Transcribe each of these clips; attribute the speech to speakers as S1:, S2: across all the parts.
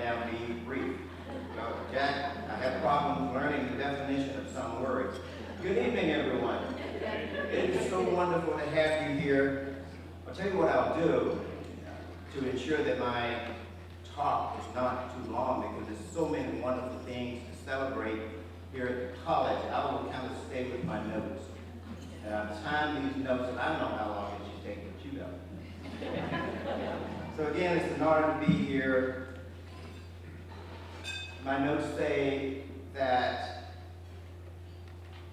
S1: now be brief. So, Jack, I have problems learning the definition of some words. Good evening, everyone. It is so wonderful to have you here. I'll tell you what I'll do to ensure that my talk is not too long, because there's so many wonderful things to celebrate here at the college. I will kind of stay with my notes. And I've timed these notes, and I don't know how long it should take, but you know. So again, it's an honor to be here. My notes say that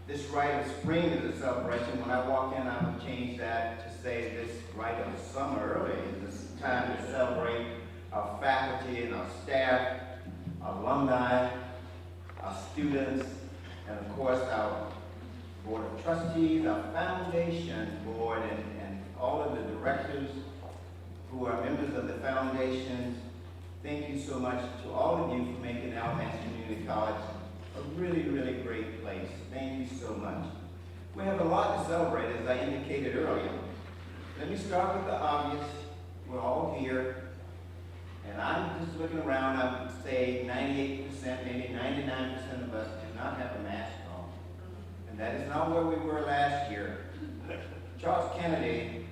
S1: this rite of spring is a celebration. When I walk in, I would change that to say this rite of summer early. It's time to celebrate our faculty and our staff, our alumni, our students, and of course our Board of Trustees, our foundation board, and all of the directors who are members of the foundation. Thank you so much to all of you for making Alamance Community College a really, really great place. Thank you so much. We have a lot to celebrate, as I indicated earlier. Let me start with the obvious. We're all here. And I'm just looking around, I would say 98%, maybe 99% of us do not have a mask on. And that is not where we were last year. Charles Kennedy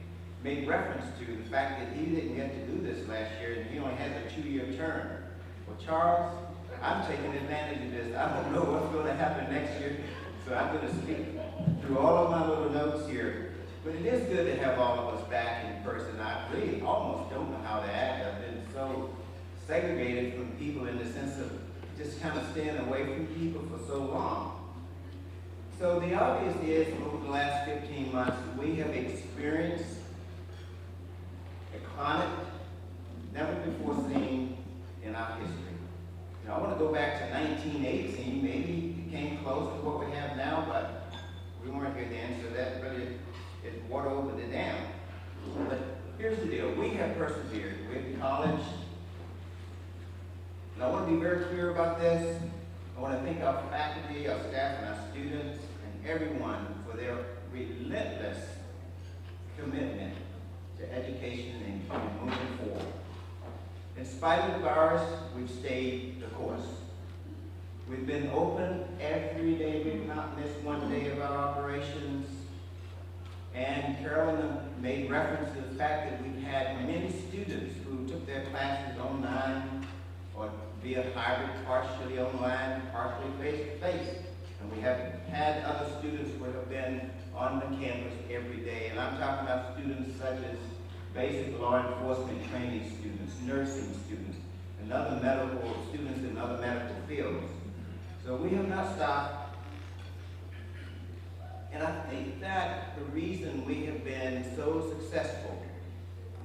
S1: made reference to the fact that he didn't get to do this last year, and he only has a 2-year term. Well, Charles, I'm taking advantage of this. I don't know what's going to happen next year, so I'm going to speak through all of my little notes here. But it is good to have all of us back in person. I really almost don't know how to act. I've been so segregated from people in the sense of just kind of staying away from people for so long. So the obvious is, over the last 15 months, we have experienced a climate never before seen in our history. You know, I want to go back to 1918. Maybe it came close to what we have now, but we weren't here then, so that really is water over the dam. But here's the deal. We have persevered. We're at college. And I want to be very clear about this. I want to thank our faculty, our staff, and our students, and everyone for their relentless commitment to education and moving forward. In spite of the virus, we've stayed the course. We've been open every day. We've not missed one day of our operations. And Carolyn made reference to the fact that we've had many students who took their classes online or via hybrid, partially online, partially face-to-face. And we have had other students who have been on the campus every day. And I'm talking about students such as basic law enforcement training students, nursing students, and other medical students in other medical fields. So we have not stopped. And I think that the reason we have been so successful,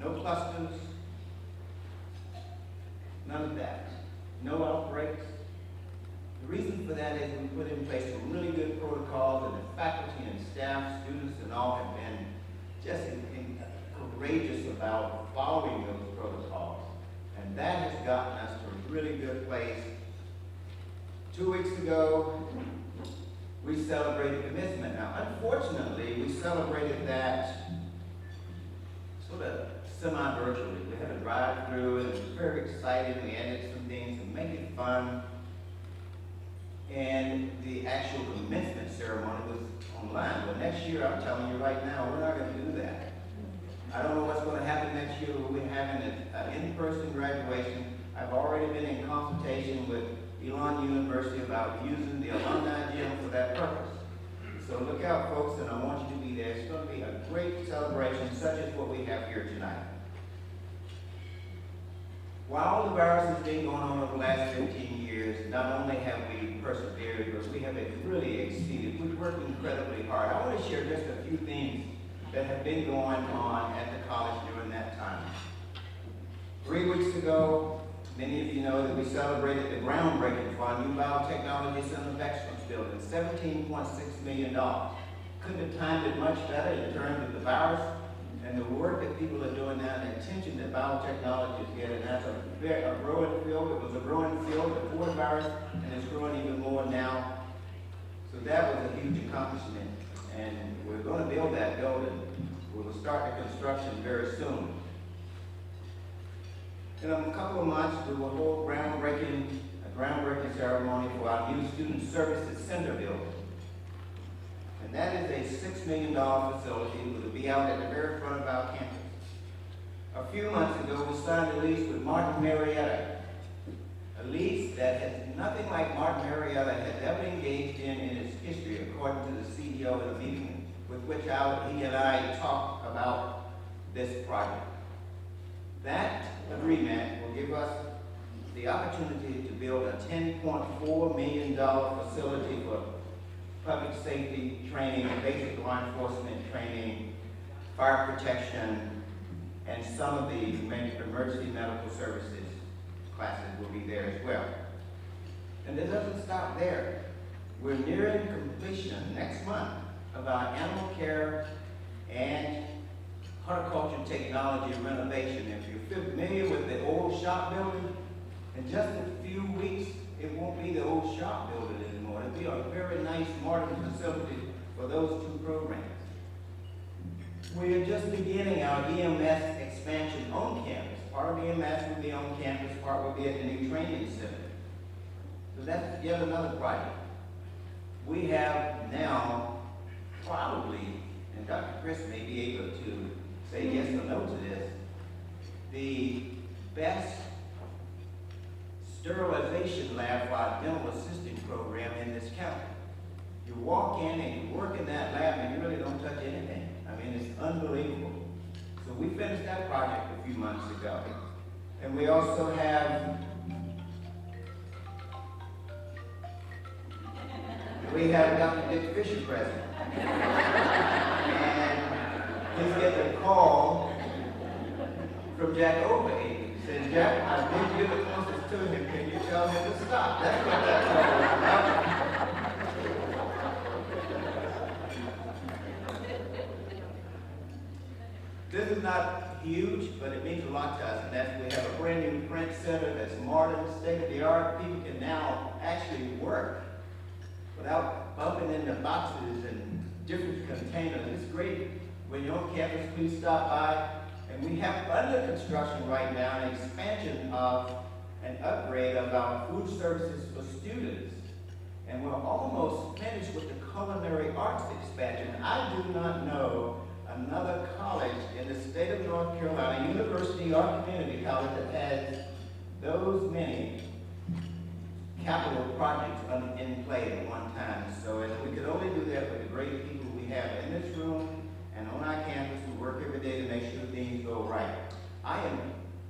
S1: no clusters, none of that, no outbreaks. The reason for that is we put in place some really good protocols, and the faculty and staff, students, and all have been just courageous about following those protocols. And that has gotten us to a really good place. 2 weeks ago, we celebrated commencement. Now, unfortunately, we celebrated that sort of semi-virtually. We had a drive-through, and it was very exciting. We added some things to make it fun. And the actual commencement ceremony was online. Well, next year, I'm telling you right now, we're not going to do that. I don't know what's going to happen next year. We'll be having an in-person graduation. I've already been in consultation with Elon University about using the alumni gym for that purpose. So look out, folks, and I want you to be there. It's going to be a great celebration, such as what we have here tonight. While the virus has been going on over the last 15 years, not only have we persevered, but we have really exceeded. We've worked incredibly hard. I want to share just a few things that have been going on at the college during that time. 3 weeks ago, many of you know that we celebrated the groundbreaking for our new Biotechnology Center of Excellence building, $17.6 million. Couldn't have timed it much better in terms of the virus and the work that people are doing now, and the attention that biotechnology is getting. That's a growing field. It was a growing field before the virus, and it's growing even more now. So that was a huge accomplishment. And we're going to build that building. We will start the construction very soon. In a couple of months, we will hold a groundbreaking ceremony for our new Student Services Center building. And that is a $6 million facility that will be out at the very front of our campus. A few months ago, we signed a lease with Martin Marietta, a lease that has nothing like Martin Marietta has ever engaged in its history, according to the CEO in a meeting with which he and I talked about this project. That agreement will give us the opportunity to build a $10.4 million facility for public safety training, basic law enforcement training, fire protection, and some of the emergency medical services classes will be there as well. And it doesn't stop there. We're nearing completion next month of our animal care and horticulture technology renovation. If you're familiar with the old shop building, in just a few weeks, it won't be the old shop building anymore. It'll be a very nice modern facility for those two programs. We are just beginning our Ems Expansion on campus. Part of EMS will be on campus, part will be at the new training center. So that's yet another project. We have now probably, and Dr. Chris may be able to say yes or no to this, the best sterilization lab for our dental assisting program in this county. You walk in and you work in that lab and you really don't touch anything. I mean, it's unbelievable. So we finished that project a few months ago. And we also have Dr. Dick Fisher present. And he's getting a call from Jack Overhead. He says, Jack, I think you're the closest to him. Can you tell him to stop? That's what that call is about. This is not huge, but it means a lot to us, and that's we have a brand new print center that's modern, state-of-the-art. People can now actually work without bumping into boxes and different containers. It's great. When you're on campus, please stop by. And we have under construction right now an expansion of an upgrade of our food services for students. And we're almost finished with the culinary arts expansion. I do not know another college in the state of North Carolina, university or community college, that has those many capital projects in play at one time. So we could only do that with the great people we have in this room and on our campus who work every day to make sure things go right. I am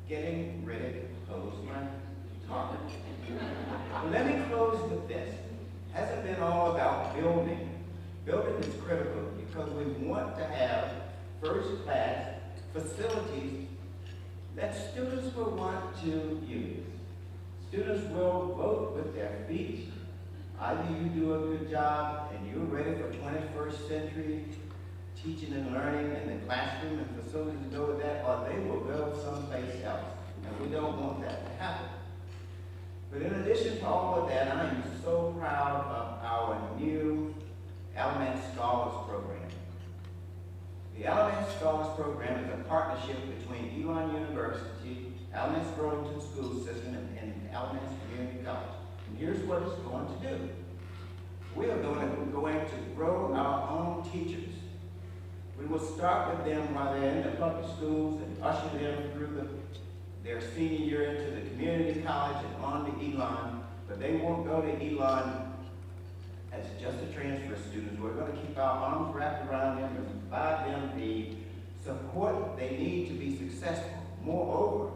S1: getting ready to close my talk. But let me close with this. Hasn't been all about building. Building is critical because we want to have first-class facilities that students will want to use. Students will vote with their feet. Either you do a good job and you're ready for 21st century teaching and learning in the classroom and facilities to go with that, or they will go someplace else. And we don't want that to happen. But in addition to all of that, I am so proud of our new Alamance Scholars Program. The Alamance Scholars Program is a partnership between Elon University, Alamance Burlington School System, and Alamance Community College. And here's what it's going to do. We are going to grow our own teachers. We will start with them while they're in the public schools and usher them through their senior year into the community college and on to Elon, but they won't go to Elon as just a transfer student. We're going to keep our arms wrapped around them and provide them the support they need to be successful. Moreover,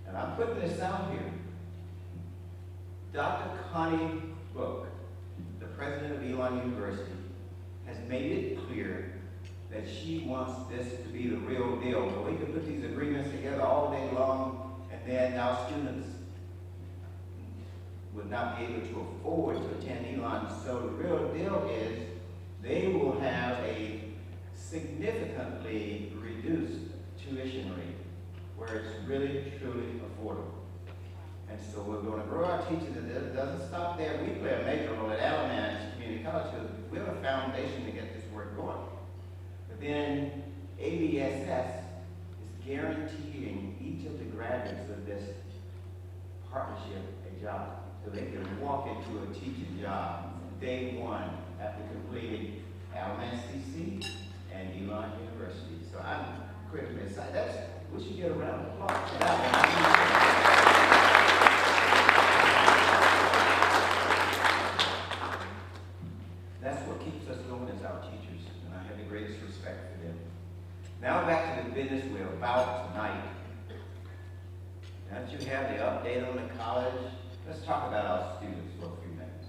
S1: and I'm putting this out here, Dr. Connie Book, the president of Elon University, has made it clear that she wants this to be the real deal. But we can put these agreements together all day long, and then our students would not be able to afford to attend Elon. So the real deal is they will have a significantly reduced tuition rate where it's really, truly affordable. And so we're going to grow our teachers, and it doesn't stop there. We play a major role at Alamance Community College because we have a foundation to get this work going. But then ABSS is guaranteeing each of the graduates of this partnership a job, so they can walk into a teaching job day one after completing Alamance and Elon University. So I'm critically excited. We should get a round of applause for that one. That's what keeps us going as our teachers, and I have the greatest respect for them. Now back to the business we're about tonight. Now that you have the update on the college, let's talk about our students for a few minutes.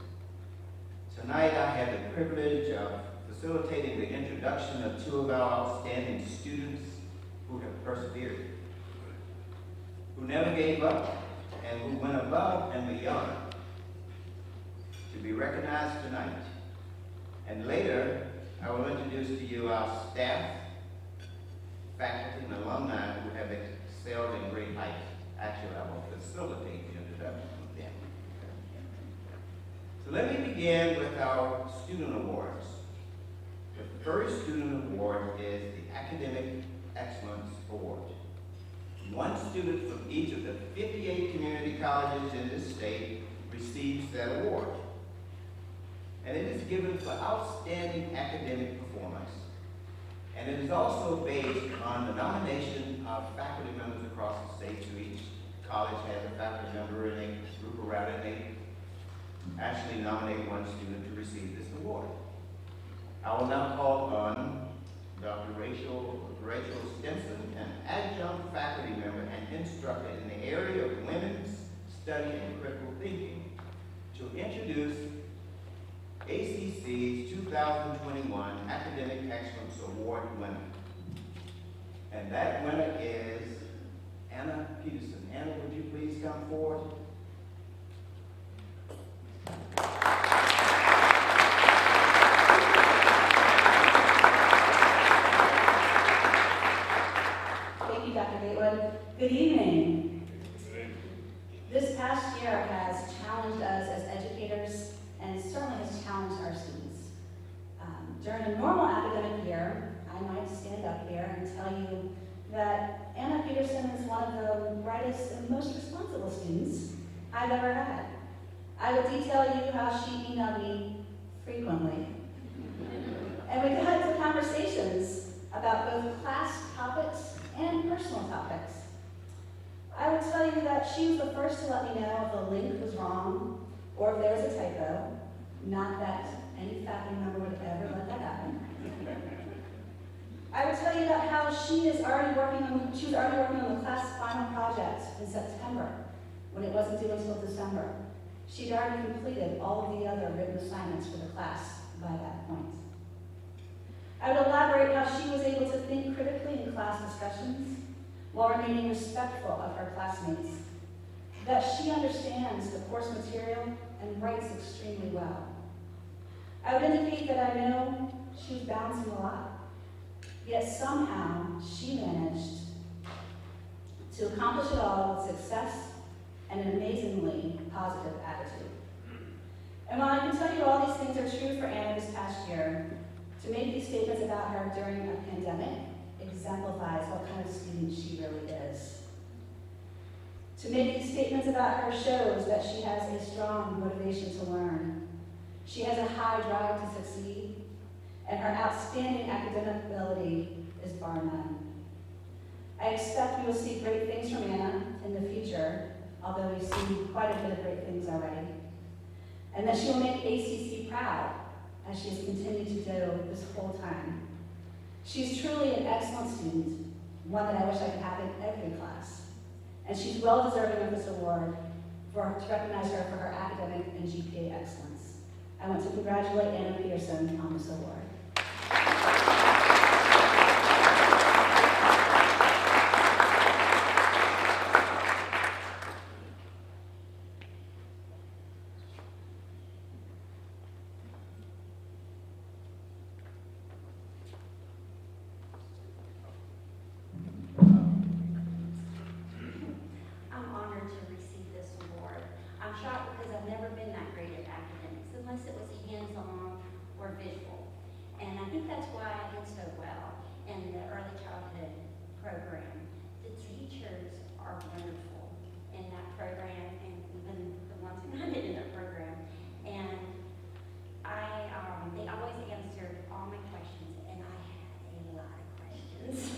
S1: Tonight I have the privilege of facilitating the introduction of two of our outstanding students who have persevered, who never gave up, and who went above and beyond to be recognized tonight. And later, I will introduce to you our staff, faculty, and alumni who have excelled in great heights. Actually, I will facilitate the introduction of them. So let me begin with our student awards. The first student award is the Academic Excellence Award. One student from each of the 58 community colleges in this state receives that award. And it is given for outstanding academic performance. And it is also based on the nomination of faculty members across the state. So each college has a faculty member and a group around it, and they actually nominate one student to receive this award. I will now call on Dr. Rachel Stinson, an adjunct faculty member and instructor in the area of women's study and critical thinking, to introduce ACC's 2021 Academic Excellence Award winner. And that winner is Anna Peterson. Anna, would you please come forward?
S2: Thank you, Dr. Gatewood. Good evening. This past year has challenged us as educators, and it certainly has challenged our students. During a normal academic year, I might stand up here and tell you that Anna Peterson is one of the brightest and most responsible students I've ever had. I would detail you how she emailed me frequently. And we got into conversations about both class topics and personal topics. I would tell you that she was the first to let me know if the link was wrong or if there was a typo. Not that any faculty member would ever let that happen. I would tell you about how she was already working on the class final project in September when it wasn't due until December. She'd already completed all of the other written assignments for the class by that point. I would elaborate how she was able to think critically in class discussions while remaining respectful of her classmates, that she understands the course material and writes extremely well. I would indicate that I know she was bouncing a lot, yet somehow she managed to accomplish it all with success and an amazingly positive attitude. And while I can tell you all these things are true for Anna this past year, to make these statements about her during a pandemic exemplifies what kind of student she really is. To make these statements about her shows that she has a strong motivation to learn. She has a high drive to succeed, and her outstanding academic ability is bar none. I expect we will see great things from Anna in the future, although we've seen quite a bit of great things already, and that she will make ACC proud, as she has continued to do this whole time. She's truly an excellent student, one that I wish I could have in every class, and she's well deserving of this award to recognize her for her academic and GPA excellence. I want to congratulate Anna Peterson on this award.
S3: I'm honored to receive this award. I'm shocked because I've never been that great at academics, unless it was hands-on or visual. And I think that's why I did so well in the early childhood program. The teachers are wonderful in that program, and even the ones who not in that program. And they always answered all my questions, and I had a lot of questions.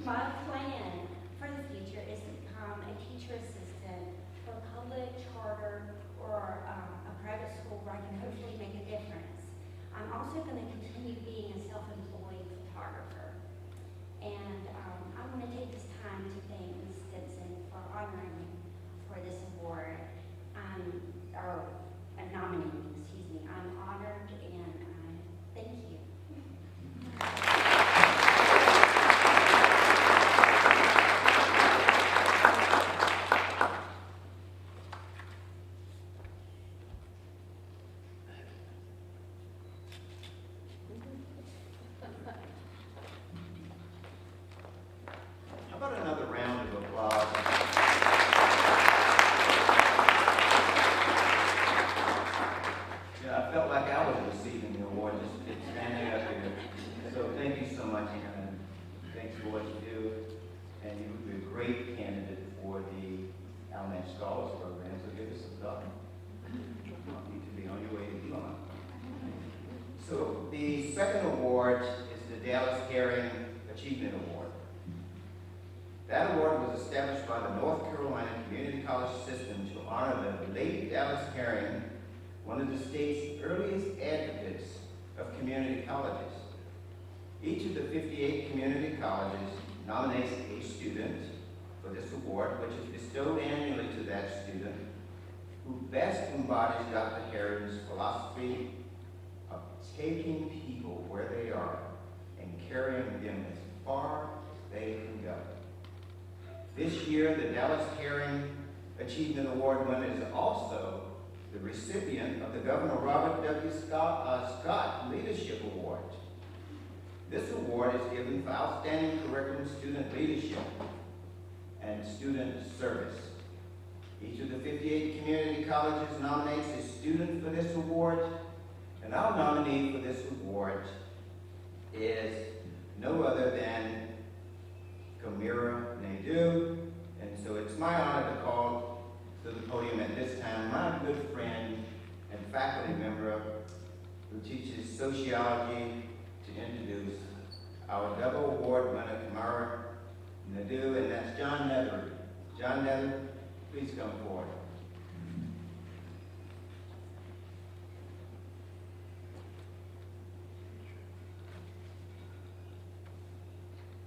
S3: My plan for the future is to become a teacher assistant for a public, charter, or a private school where I can hopefully make a difference. I'm also going to continue being a self-employed photographer. And I want to take this time to thank Ms. Stinson for honoring me for this award, or nominating me, excuse me. I'm honored, and thank you.
S1: How about another round of applause? Yeah, I felt like I was receiving the award just standing up here. So thank you so much, and thanks for what you do. And you would be a great candidate for the Alumni Scholars Program, so give us a thought. You need to be on your way to Elon. So the second award is the Dallas Caring Achievement Award. That award was established by the North Carolina Community College system to honor the late Dallas Caring, one of the state's earliest advocates of community colleges. Each of the 58 community colleges nominates a student for this award, which is bestowed annually to that student who best embodies Dr. Caring's philosophy of taking people where they are and carrying them as far as they can go. This year, the Dallas Caring Achievement Award winner is also the recipient of the Governor Robert W. Scott Leadership Award. This award is given for outstanding curriculum student leadership and student service. Each of the 58 community colleges nominates a student for this award, and our nominee for this award is no other than Camira Nadeau, and so it's my honor to call to the podium at this time my good friend and faculty member who teaches sociology to introduce our double award winner, Camira Nadeau, and that's John Nether. John Nether, please come forward.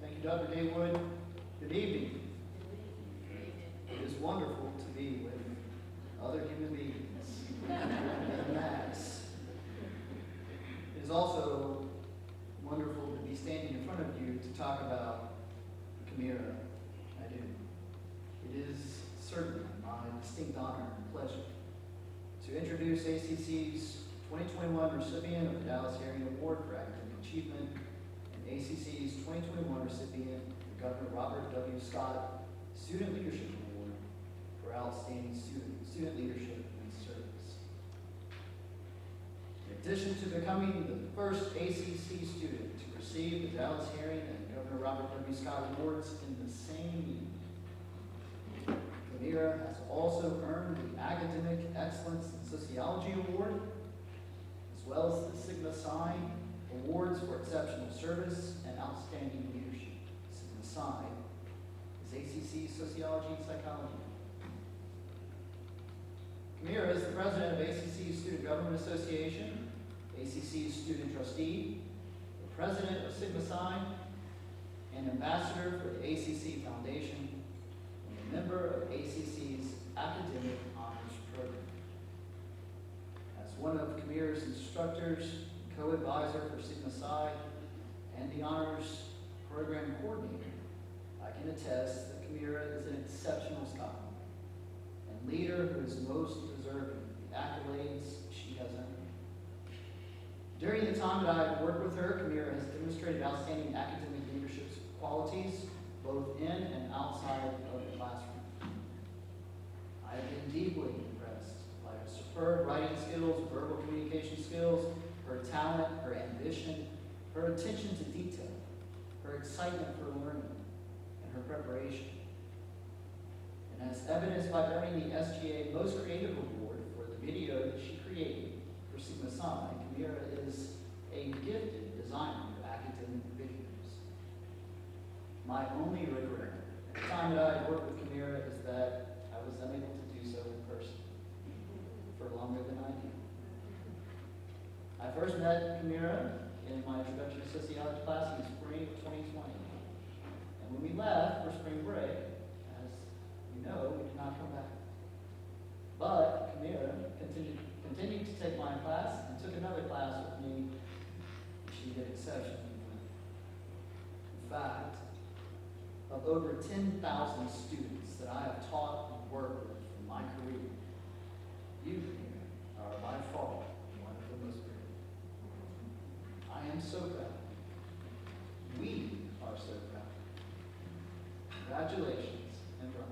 S4: Thank you, Dr. Daywood. Good evening. It is wonderful to be with other human beings en masse. It is also wonderful to be standing in front of you to talk about Camira. I do. It is certainly my distinct honor and pleasure to introduce ACC's 2021 recipient of the Dallas Caring Award for Academic Achievement, ACC's 2021 recipient, the Governor Robert W. Scott Student Leadership Award for outstanding student leadership and service. In addition to becoming the first ACC student to receive the Dallas Caring and Governor Robert W. Scott Awards in the same year, Camira has also earned the Academic Excellence in Sociology Award, as well as the Sigma Psi Awards for Exceptional Service and Outstanding Leadership. Sigma Psi is ACC Sociology and Psychology. Camira is the president of ACC Student Government Association, ACC Student Trustee, the president of Sigma Psi, and ambassador for the ACC Foundation, and a member of ACC's Academic Honors Program. As one of Camira's instructors, co-advisor for Sigma Psi, and the Honors Program Coordinator, I can attest that Camira is an exceptional scholar and leader who is most deserving of the accolades she has earned. During the time that I have worked with her, Camira has demonstrated outstanding academic leadership qualities, both in and outside of the classroom. I have been deeply impressed by her superb writing skills, verbal communication skills, her talent, her ambition, her attention to detail, her excitement for learning, and her preparation. And as evidenced by earning the SGA Most Creative Award for the video that she created for Sigma Psi, Kamira is a gifted designer of academic videos. My only regret at the time that I worked with Kamira is that I was unable to do so in person for longer than I did. I first met Kamira in my introduction to sociology class in the spring of 2020. And when we left for spring break, as you know, we did not come back. But Kamira continued to take my class and took another class with me. She did exceptionally well. In fact, of over 10,000 students that I have taught and worked with in my career, you, Kamira, are by far one of the most brilliant. I am so proud. We are so proud. Congratulations and bravo.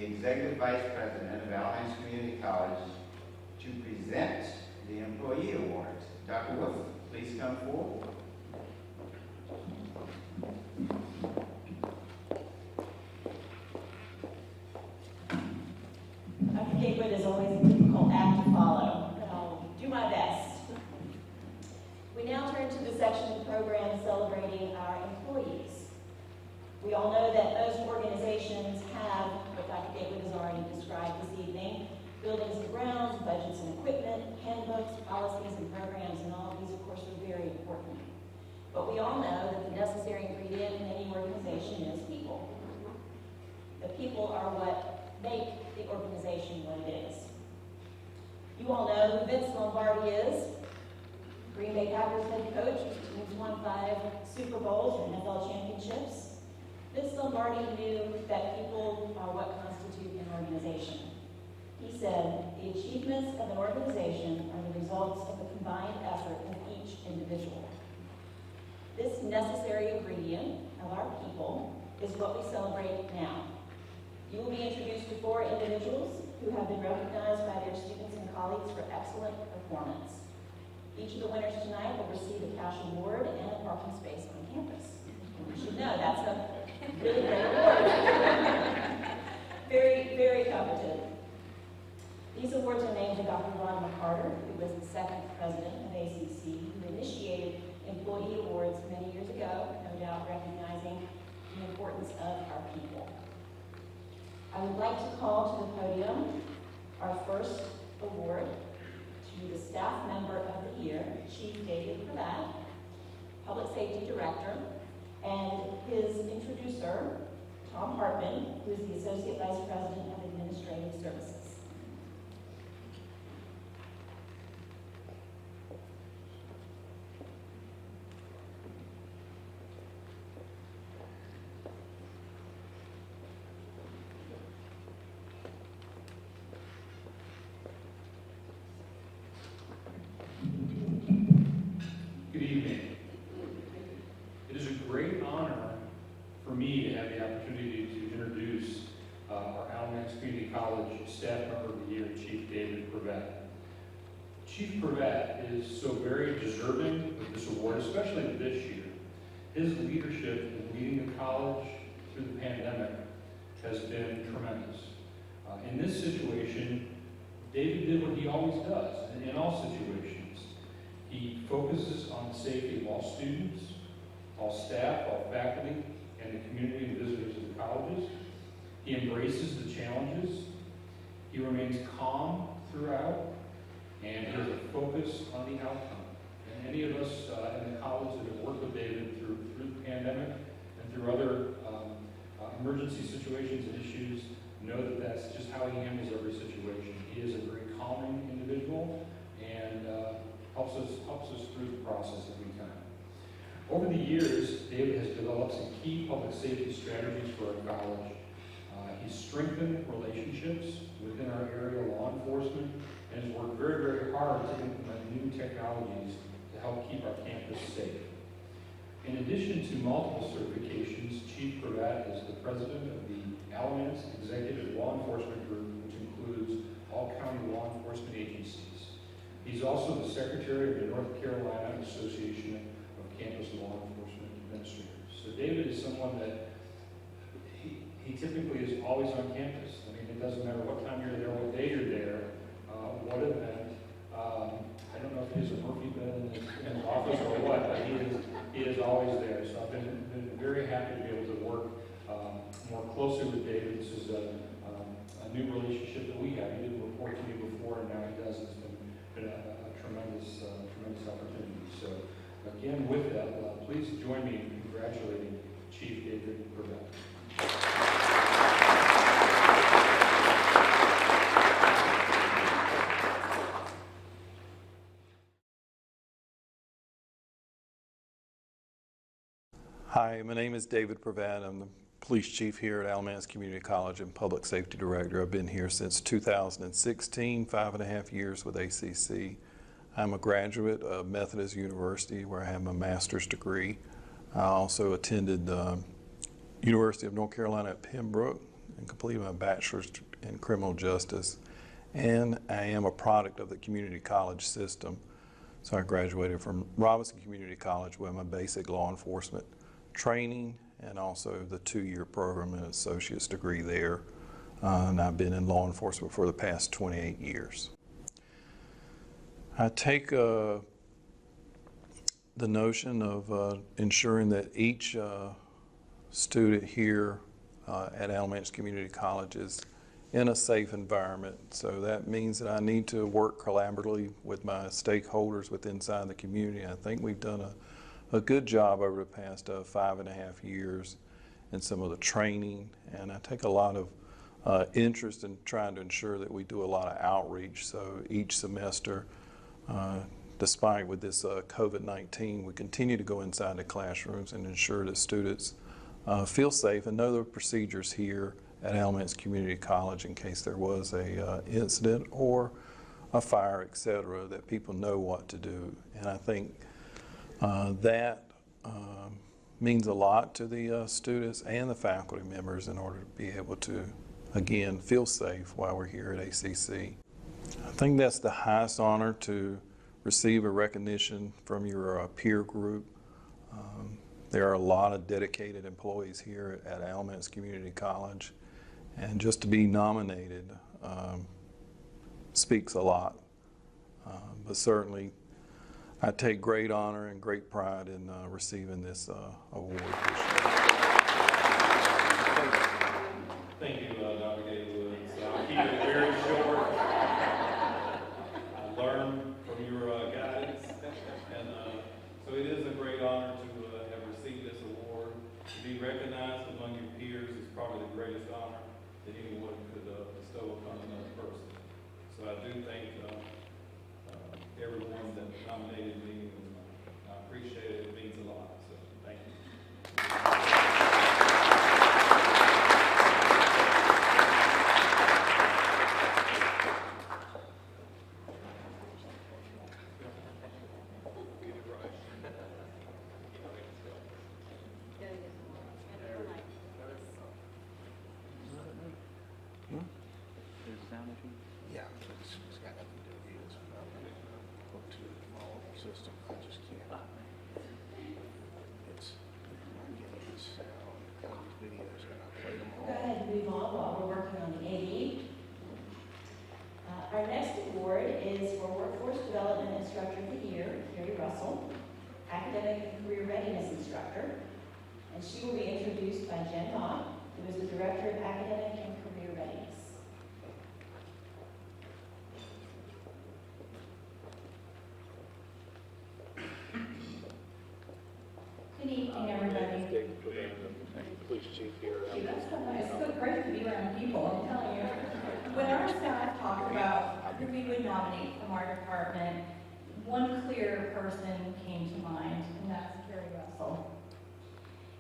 S1: the Executive Vice President of Alamance Community College to present the Employee Awards. Dr. Whitley, please come forward.
S5: Dr. Gatewood is always a difficult act to follow, but I'll do my best. We now turn to the section of the program celebrating our employees. We all know that most organizations have what Dr. Gatewood has already described this evening: buildings and grounds, budgets and equipment, handbooks, policies and programs, and all of these, of course, are very important. But we all know that the necessary ingredient in any organization is people. The people are what make the organization what it is. You all know who Vince Lombardi is. Green Bay Packers head coach, whose teams won 5 Super Bowls and NFL championships. Vince Lombardi knew that people are what constitute an organization. He said, "The achievements of an organization are the results of the combined effort of each individual." This necessary ingredient of our people is what we celebrate now. You will be introduced to 4 individuals who have been recognized by their students and colleagues for excellent performance. Each of the winners tonight will receive a cash award and a parking space on campus. You should know that's a really great award. Very, very coveted. These awards are named to Dr. Ron McCarter, who was the 2nd president of ACC, who initiated employee awards many years ago, no doubt recognizing the importance of our people. I would like to call to the podium our first award to the Staff Member of the Year, Chief David Prevette, Public Safety Director, and his introducer, Tom Hartman, who is the Associate Vice President of Administrative Services.
S6: Good evening. It is a great honor for me to have the opportunity to introduce our Alamance Community College Staff Member of the Year, Chief David Prevette. Chief Prevette is so very deserving of this award, especially this year. His leadership in leading the college through the pandemic has been tremendous. In this situation, David did what he always does in all situations. He focuses on the safety of all students, all staff, all faculty, and the community and visitors of the colleges. He embraces the challenges. He remains calm throughout, and he has a focus on the outcome. And any of us in the college that have worked with David through the pandemic and through other emergency situations and issues know that that's just how he handles every situation. He is a very calming individual and helps us through the process every time. Over the years, David has developed some key public safety strategies for our college. He's strengthened relationships within our area law enforcement and has worked very, very hard to implement new technologies to help keep our campus safe. In addition to multiple certifications, Chief Prevette is the president of the Alamance Executive Law Enforcement Group, which includes all county law enforcement agencies. He's also the secretary of the North Carolina Association of Campus Law Enforcement Administrators. So David is someone that he typically is always on campus. I mean, it doesn't matter what time you're there, what day you're there, what event. I don't know if he's a Murphy bed in his office or what, but he is always there. So I've been very happy to be able to work more closely with David. This is a new relationship that we have. He didn't report to me before, and now he does. It's been a tremendous opportunity. So again, with that, please join me in congratulating Chief David Prevette.
S7: Hi, my name is David Prevette. I'm the police chief here at Alamance Community College and public safety director. I've been here since 2016, 5.5 years with ACC. I'm a graduate of Methodist University where I have my master's degree. I also attended University of North Carolina at Pembroke and completed my bachelor's in criminal justice. And I am a product of the community college system. So I graduated from Robinson Community College with my basic law enforcement training and also the 2-year program and associate's degree there. And I've been in law enforcement for the past 28 years. I take the notion of ensuring that each student here at Alamance Community College is in a safe environment. So that means that I need to work collaboratively with my stakeholders inside the community. I think we've done a good job over the past 5.5 years in some of the training, and I take a lot of interest in trying to ensure that we do a lot of outreach. So each semester, despite with this COVID-19, we continue to go inside the classrooms and ensure that students feel safe and know the procedures here at Alamance Community College in case there was a incident or a fire, etc., that people know what to do. And I think that means a lot to the students and the faculty members in order to be able to, again, feel safe while we're here at ACC. I think that's the highest honor, to receive a recognition from your peer group. There are a lot of dedicated employees here at Alamance Community College, and just to be nominated speaks a lot. But certainly, I take great honor and great pride in receiving this award this year.
S6: Thank you, Dr. Gatewood. So I'll keep it very short. I learned from your guidance, and so it is a great honor to have received this award. To be recognized among your peers is probably the greatest honor that anyone could bestow upon another person. So I do thank everyone that nominated me, and I appreciate it. It means a lot. So thank you.
S8: Yeah, it's got nothing to do with you. It's hooked to my own system. I just can't. It's not getting the sound on these videos, and I play them
S5: Go
S8: all.
S5: ahead and move on while we're working on the AD. Our next award is for Workforce Development Instructor of the Year, Carrie Russell, Academic and Career Readiness Instructor. And she will be introduced by Jen Mott, who is the Director of Academic and Career Readiness.
S2: Good evening, everybody.
S8: Police chief here.
S2: That's so nice. It's so great to be around people, I'm telling you. When our staff talked about who we would nominate from our department, one clear person came to mind, and that's Carrie Russell.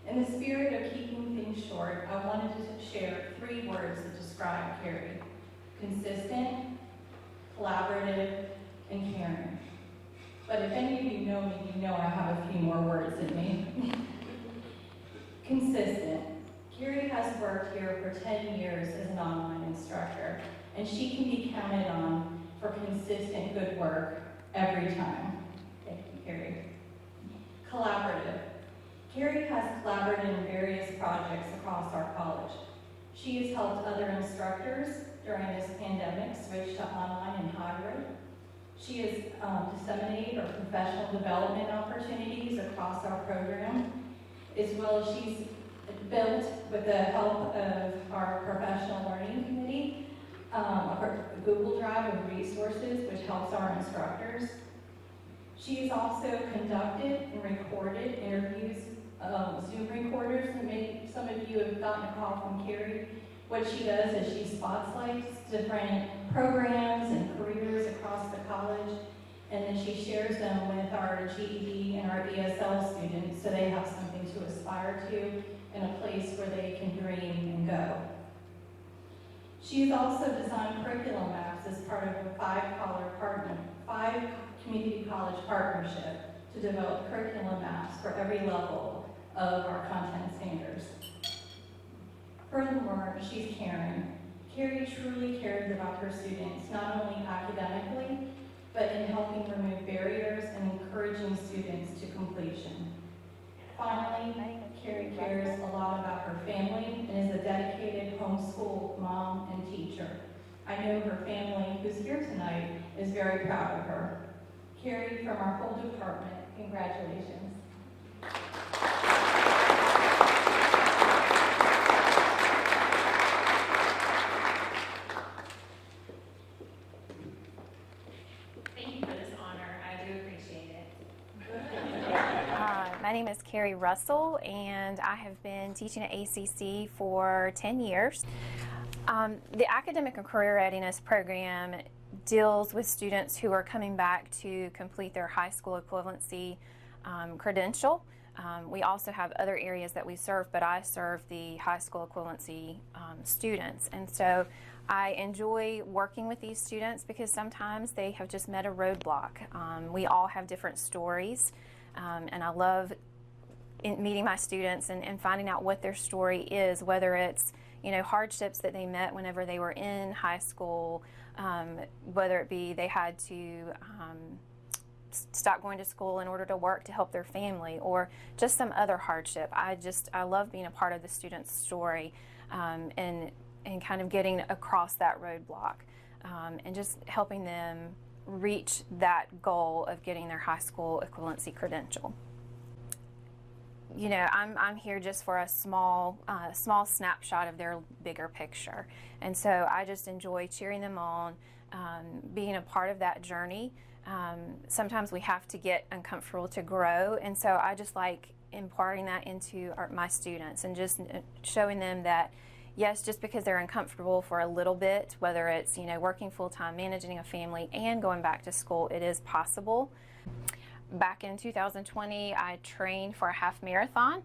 S2: In the spirit of keeping things short, I wanted to share 3 words that describe Kerry: consistent, collaborative, and caring. But if any of you know me, you know I have a few more words in me. Consistent. Kerry has worked here for 10 years as an online instructor, and she can be counted on for consistent good work every time. Thank you, Kerry. Collaborative. Kerry has collaborated in various projects across our college. She has helped other instructors during this pandemic switch to online and hybrid. She has disseminated our professional development opportunities across our program, as well as she's built, with the help of our professional learning committee, a Google Drive of resources which helps our instructors. She has also conducted and recorded interviews, Zoom recorders, and maybe some of you have gotten a call from Kerry. What she does is she spotlights different programs and careers across the college, and then she shares them with our GED and our ESL students so they have something to aspire to and a place where they can dream and go. She's also designed curriculum maps as part of a 5 community college partnership to develop curriculum maps for every level of our content standards.
S9: Furthermore, she's caring. Carrie truly cares about her students, not only academically, but in helping remove barriers and encouraging students to completion. Finally, Carrie cares a lot about her family and is a dedicated homeschool mom and teacher. I know her family, who's here tonight, is very proud of her. Carrie, from our whole department, congratulations.
S10: Thank you for this honor. I do appreciate it. My name is Carrie Russell, and I have been teaching at ACC for 10 years. The Academic and Career Readiness program deals with students who are coming back to complete their high school equivalency credential. We also have other areas that we serve, but I serve the high school equivalency students. And so I enjoy working with these students because sometimes they have just met a roadblock. We all have different stories, and I love meeting my students and finding out what their story is, whether it's hardships that they met whenever they were in high school, whether it be they had to stop going to school in order to work to help their family, or just some other hardship. I love being a part of the student's story and kind of getting across that roadblock and just helping them reach that goal of getting their high school equivalency credential. I'm here just for a small snapshot of their bigger picture. And so I just enjoy cheering them on, being a part of that journey. Sometimes we have to get uncomfortable to grow, and so I just like imparting that into my students and just showing them that, yes, just because they're uncomfortable for a little bit, whether it's working full-time, managing a family, and going back to school, it is possible. Back in 2020, I trained for a half marathon.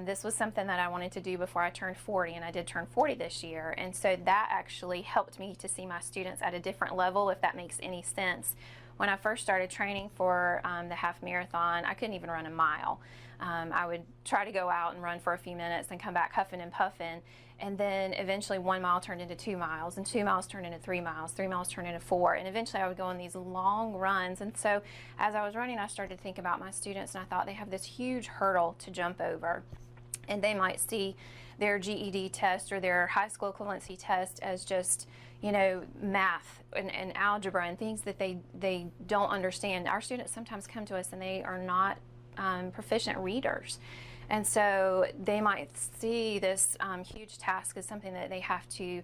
S10: This was something that I wanted to do before I turned 40, and I did turn 40 this year. And so that actually helped me to see my students at a different level, if that makes any sense. When I first started training for the half marathon, I couldn't even run a mile. I would try to go out and run for a few minutes and come back huffing and puffing. And then eventually 1 mile turned into 2 miles, and 2 miles turned into 3 miles, 3 miles turned into 4, and eventually I would go on these long runs. And so as I was running, I started to think about my students, and I thought they have this huge hurdle to jump over. And they might see their GED test or their high school equivalency test as just, math and algebra and things that they don't understand. Our students sometimes come to us and they are not proficient readers. And so they might see this huge task as something that they have to,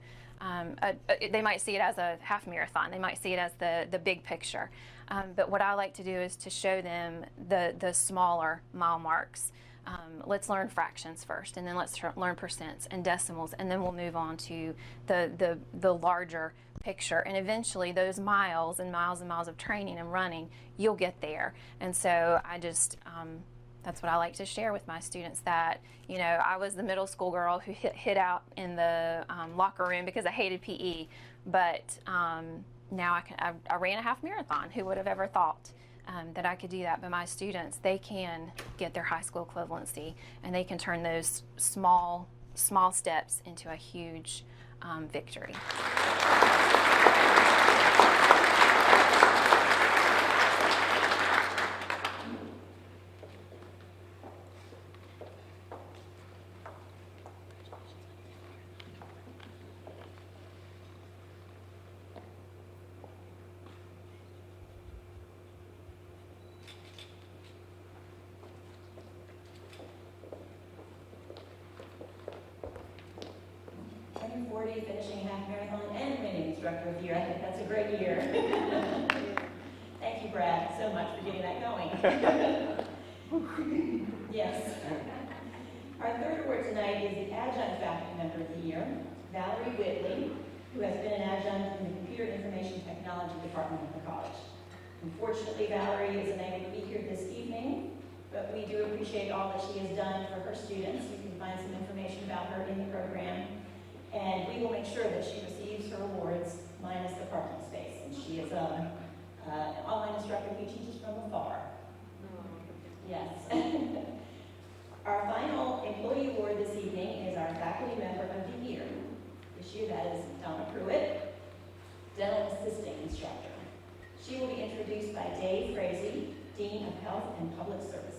S10: they might see it as a half marathon. They might see it as the big picture. But what I like to do is to show them the smaller mile marks. Let's learn fractions first, and then let's learn percents and decimals, and then we'll move on to the larger picture. And eventually those miles and miles and miles of training and running, you'll get there. And so I just, that's what I like to share with my students, that, I was the middle school girl who hid out in the locker room because I hated PE, but now I ran a half marathon. Who would have ever thought that I could do that? But my students, they can get their high school equivalency, and they can turn those small steps into a huge victory.
S5: Turning 40, finishing half marathon, and winning Instructor of the Year. I think that's a great year. Thank you, Brad, so much for getting that going. Yes. Our third award tonight is the Adjunct Faculty Member of the Year, Valerie Whitley, who has been an adjunct in the Computer Information Technology Department of the college. Unfortunately, Valerie is unable to be here this evening, but we do appreciate all that she has done for her students. You can find some information about her in the program. And we will make sure that she receives her awards minus the parking space. And she is an online instructor who teaches from afar. Yes. Our final employee award this evening is our faculty member of the Instructor. She will be introduced by Dave Frazee, Dean of Health and Public Services.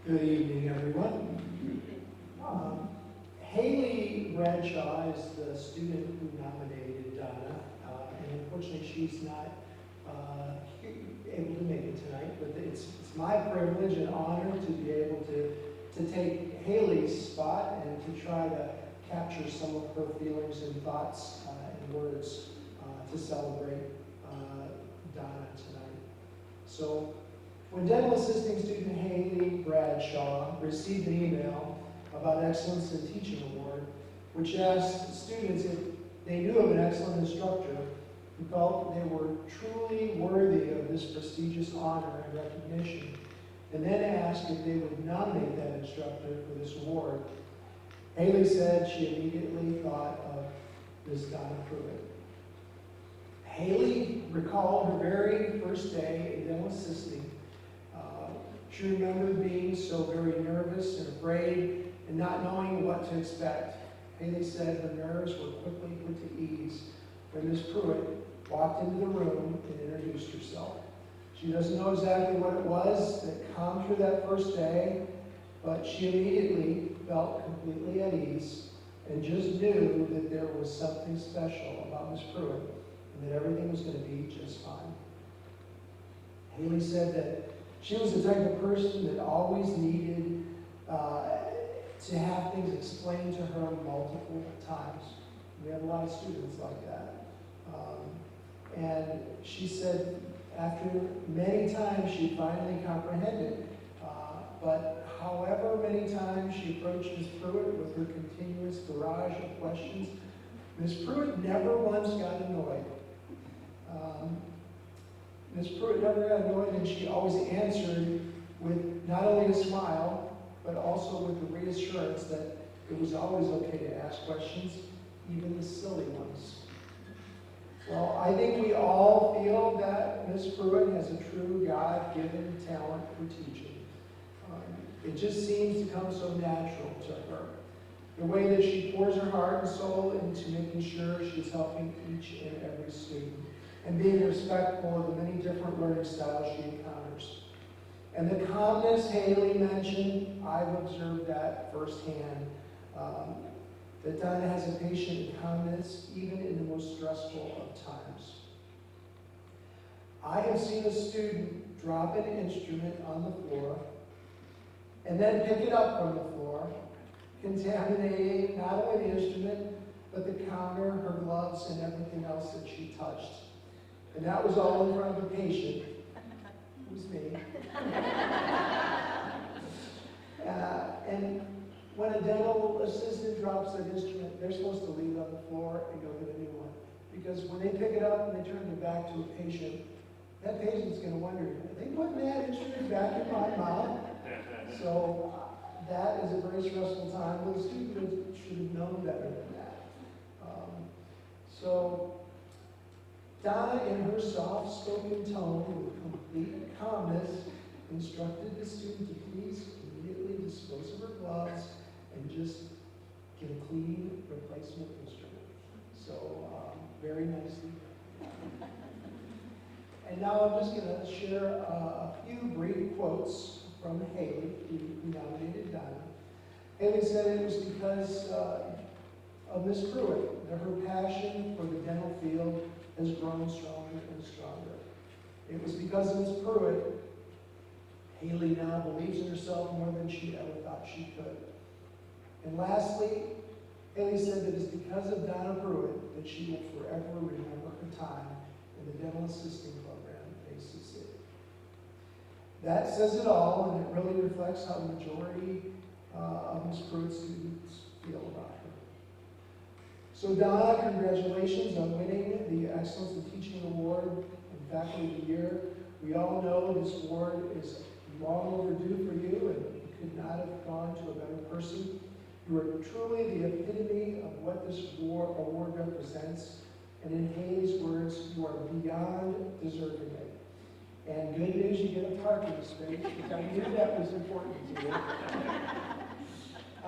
S11: Good evening, everyone. Hayley Bradshaw is the student who nominated Donna, and unfortunately she's not able to make it tonight, but it's my privilege and honor to be able to take Hayley's spot and to try to capture some of her feelings and thoughts and words to celebrate Donna tonight. So, when dental assisting student Hayley Bradshaw received an email about Excellence in Teaching Award, which asked students if they knew of an excellent instructor who felt they were truly worthy of this prestigious honor and recognition, and then asked if they would nominate that instructor for this award, Hayley said she immediately thought of Ms. Donna Pruitt. Hayley recalled her very first day in dental assisting. She remembered being so very nervous and afraid and not knowing what to expect. Hayley said her nerves were quickly put to ease when Ms. Pruitt walked into the room and introduced herself. She doesn't know exactly what it was that calmed her that first day, but she immediately felt completely at ease and just knew that there was something special about Ms. Pruitt and that everything was going to be just fine. Hayley said that she was the type of person that always needed to have things explained to her multiple times. We have a lot of students like that. And she said after many times she finally comprehended. But however many times she approached Ms. Pruitt with her continuous barrage of questions, Ms. Pruitt never once got annoyed. Ms. Pruitt never got annoyed, and she always answered with not only a smile, but also with the reassurance that it was always okay to ask questions, even the silly ones. Well, I think we all feel that Ms. Pruitt has a true God-given talent for teaching. It just seems to come so natural to her. The way that she pours her heart and soul into making sure she's helping each and every student, and being respectful of the many different learning styles she encounters. And the calmness Hayley mentioned, I've observed that firsthand, that Donna has a patient calmness even in the most stressful of times. I have seen a student drop an instrument on the floor and then pick it up from the floor, contaminating not only the instrument, but the counter, her gloves, and everything else that she touched. And that was all in front of a patient. It was me. And when a dental assistant drops an instrument, they're supposed to leave it on the floor and go get a new one. Because when they pick it up and they turn it back to a patient, that patient's going to wonder, are they putting that instrument back in my mouth? So that is a very stressful time. Well, the student should have known better than that. So Donna, in her soft-spoken tone with complete calmness, instructed the student to please immediately dispose of her gloves and just get a clean replacement instrument. So, very nicely. And now I'm just going to share a few brief quotes from Hayley, who nominated Donna. Hayley said it was because of Ms. Pruitt, that her passion for the dental field has grown stronger and stronger. It was because of Ms. Pruitt, Hayley now believes in herself more than she ever thought she could. And lastly, Hayley said that it's because of Donna Pruitt that she will forever remember her time in the dental assisting program at ACC. That says it all, and it really reflects how the majority of Ms. Pruitt's students feel about her. So Donna, congratulations on winning the Excellence in Teaching Award and Faculty of the Year. We all know this award is long overdue for you, and you could not have gone to a better person. You are truly the epitome of what this award represents, And in Hayley's words, you are beyond deserving it. And good news, you get a parking space, because I knew that was important to you.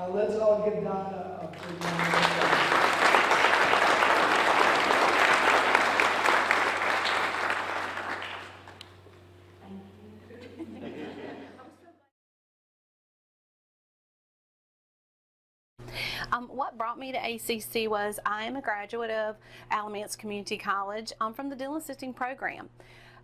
S11: Let's all give Donna a big round of applause.
S12: What brought me to ACC was I am a graduate of Alamance Community College from the dental assisting program.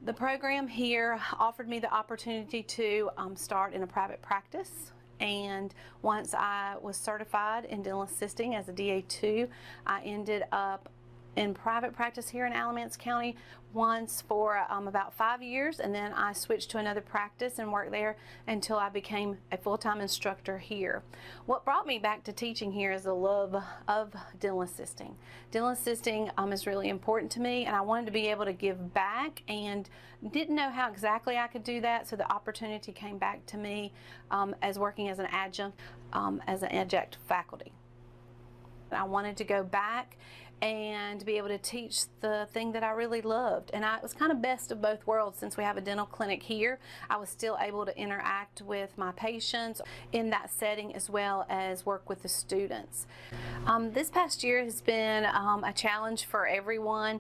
S12: The program here offered me the opportunity to start in a private practice, and once I was certified in dental assisting as a DA2, I ended up in private practice here in Alamance County once for about 5 years, and then I switched to another practice and worked there until I became a full-time instructor here. What brought me back to teaching here is the love of dental assisting. Dental assisting is really important to me, and I wanted to be able to give back and didn't know how exactly I could do that, so the opportunity came back to me as working as an adjunct, faculty. I wanted to go back and be able to teach the thing that I really loved. And it was kind of best of both worlds. Since we have a dental clinic here, I was still able to interact with my patients in that setting as well as work with the students. This past year has been a challenge for everyone.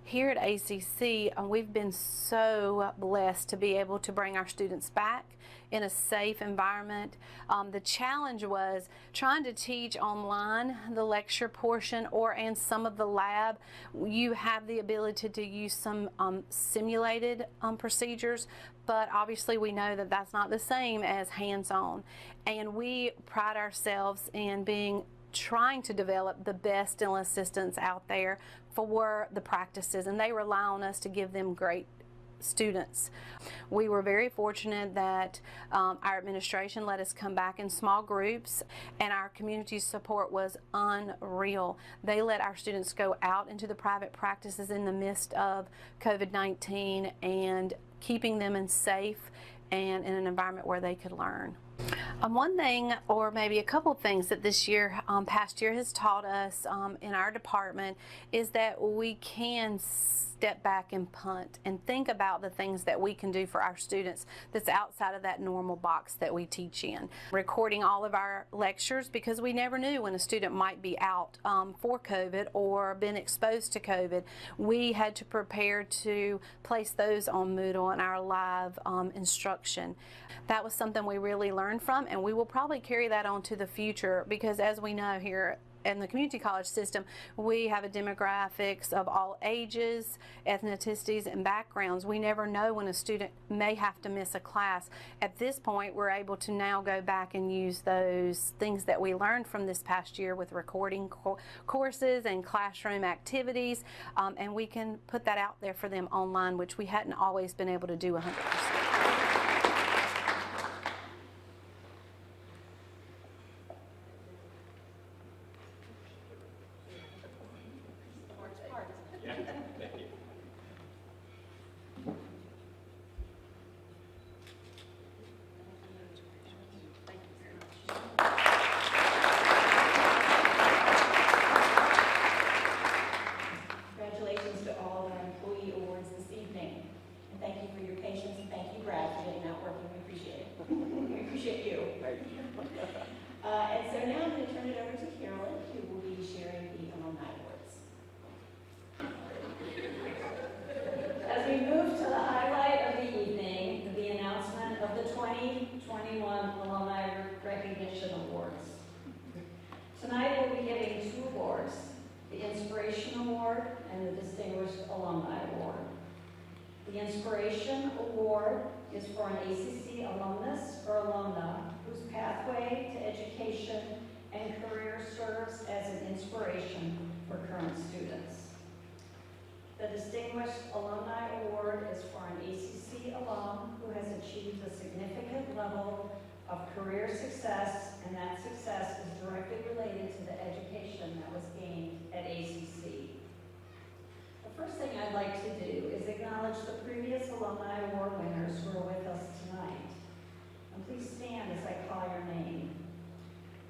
S12: Here at ACC, we've been so blessed to be able to bring our students back in a safe environment. The challenge was trying to teach online the lecture portion and some of the lab. You have the ability to use some simulated procedures, but obviously we know that that's not the same as hands-on. And we pride ourselves in trying to develop the best dental assistants out there for the practices, and they rely on us to give them great students. We were very fortunate that our administration let us come back in small groups, and our community support was unreal. They let our students go out into the private practices in the midst of COVID-19 and keeping them in safe and in an environment where they could learn. One thing, or maybe a couple things that this year, past year has taught us in our department is that we can step back and punt and think about the things that we can do for our students that's outside of that normal box that we teach in. Recording all of our lectures, because we never knew when a student might be out for COVID or been exposed to COVID. We had to prepare to place those on Moodle and our live instruction. That was something we really learned from, and we will probably carry that on to the future, because as we know here in the community college system, we have a demographics of all ages, ethnicities, and backgrounds. We never know when a student may have to miss a class. At this point, we're able to now go back and use those things that we learned from this past year with recording courses and classroom activities, and we can put that out there for them online, which we hadn't always been able to do 100%.
S5: Congratulations to all of our employee awards this evening. And thank you for your patience, and thank you, Brad, for getting out working. We appreciate it. We appreciate you. And so now I'm going to turn it over to Carolyn, who will be sharing the Alumni Awards.
S2: As we move to the highlight of the evening, the announcement of the 2021 Alumni Recognition Awards. Tonight we'll be giving 2 awards, the Inspiration Award and the Distinguished Alumni Award. The Inspiration Award is for an ACC alumnus or alumna whose pathway to education and career serves as an inspiration for current students. The Distinguished Alumni Award is for an ACC alum who has achieved a significant level of career success, and that success is directly related to the education that was gained at ACC. The first thing I'd like to do is acknowledge the previous Alumni Award winners who are with us tonight. And please stand as I call your name.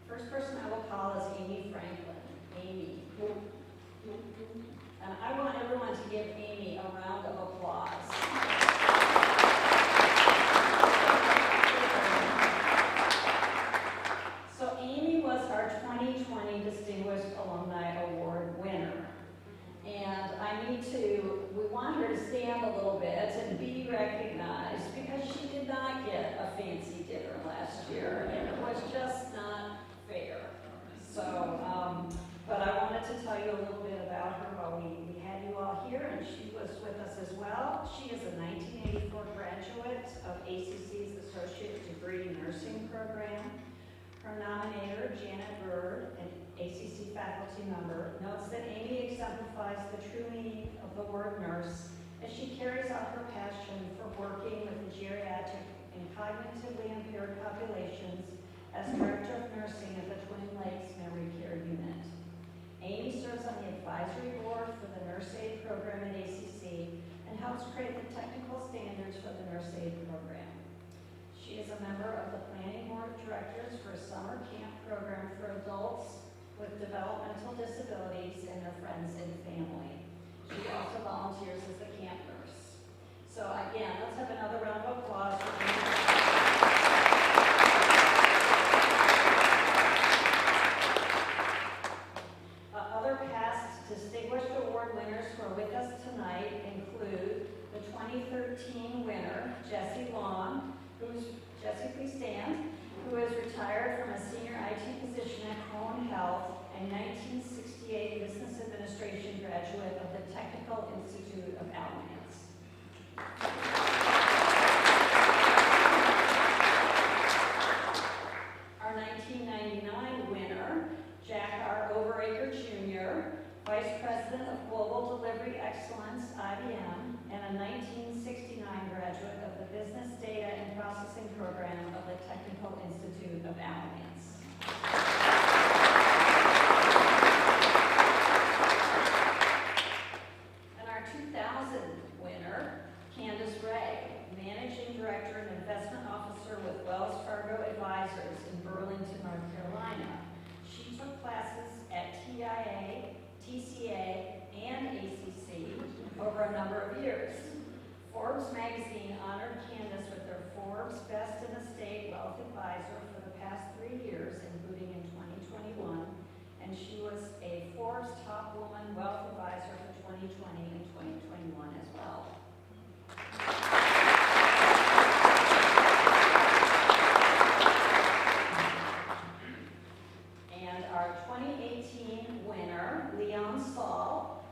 S2: First person I will call is Amy Franklin. Amy. And I want
S13: last year, and it was just not fair. So, but I wanted to tell you a little bit about her while we had you all here, and she was with us as well. She is a 1984 graduate of ACC's Associate Degree Nursing Program. Her nominator, Janet Bird, an ACC faculty member, notes that Amy exemplifies the true meaning of the word nurse as she carries out her passion for working with the geriatric and cognitively impaired populations as Director of Nursing at the Twin Lakes Memory Care Unit. Amy serves on the advisory board for the Nurse Aid program at ACC and helps create the technical standards for the Nurse Aid program. She is a member of the Planning Board of Directors for a summer camp program for adults with developmental disabilities and their friends and family. She also volunteers as the camp nurse. So again, let's have another round of applause for Amy. Other past Distinguished Award winners who are with us tonight include the 2013 winner, Jessie Long, Jessie, please stand, who is retired from a senior IT position at Cone Health and 1968 Business Administration graduate of the Technical Institute of Alamance. Our 1999 winner, Jack R. Overacre Jr., Vice President of Global Delivery Excellence, IBM, and a 1969 graduate of the Business Data and Processing Program of the Technical Institute of Alamance. And our 2000 winner, Candace Ray, Managing Director and Investment Officer with Wells Fargo Advisors in Burlington, North Carolina. She took classes at TIA, TCA, and ACC over a number of years. Forbes magazine honored Candace with their Forbes Best in the State Wealth Advisor for the past 3 years, including in 2021, and she was a Forbes Top Woman Wealth Advisor for 2020 and 2021 as well. And our 2018 winner, Saul.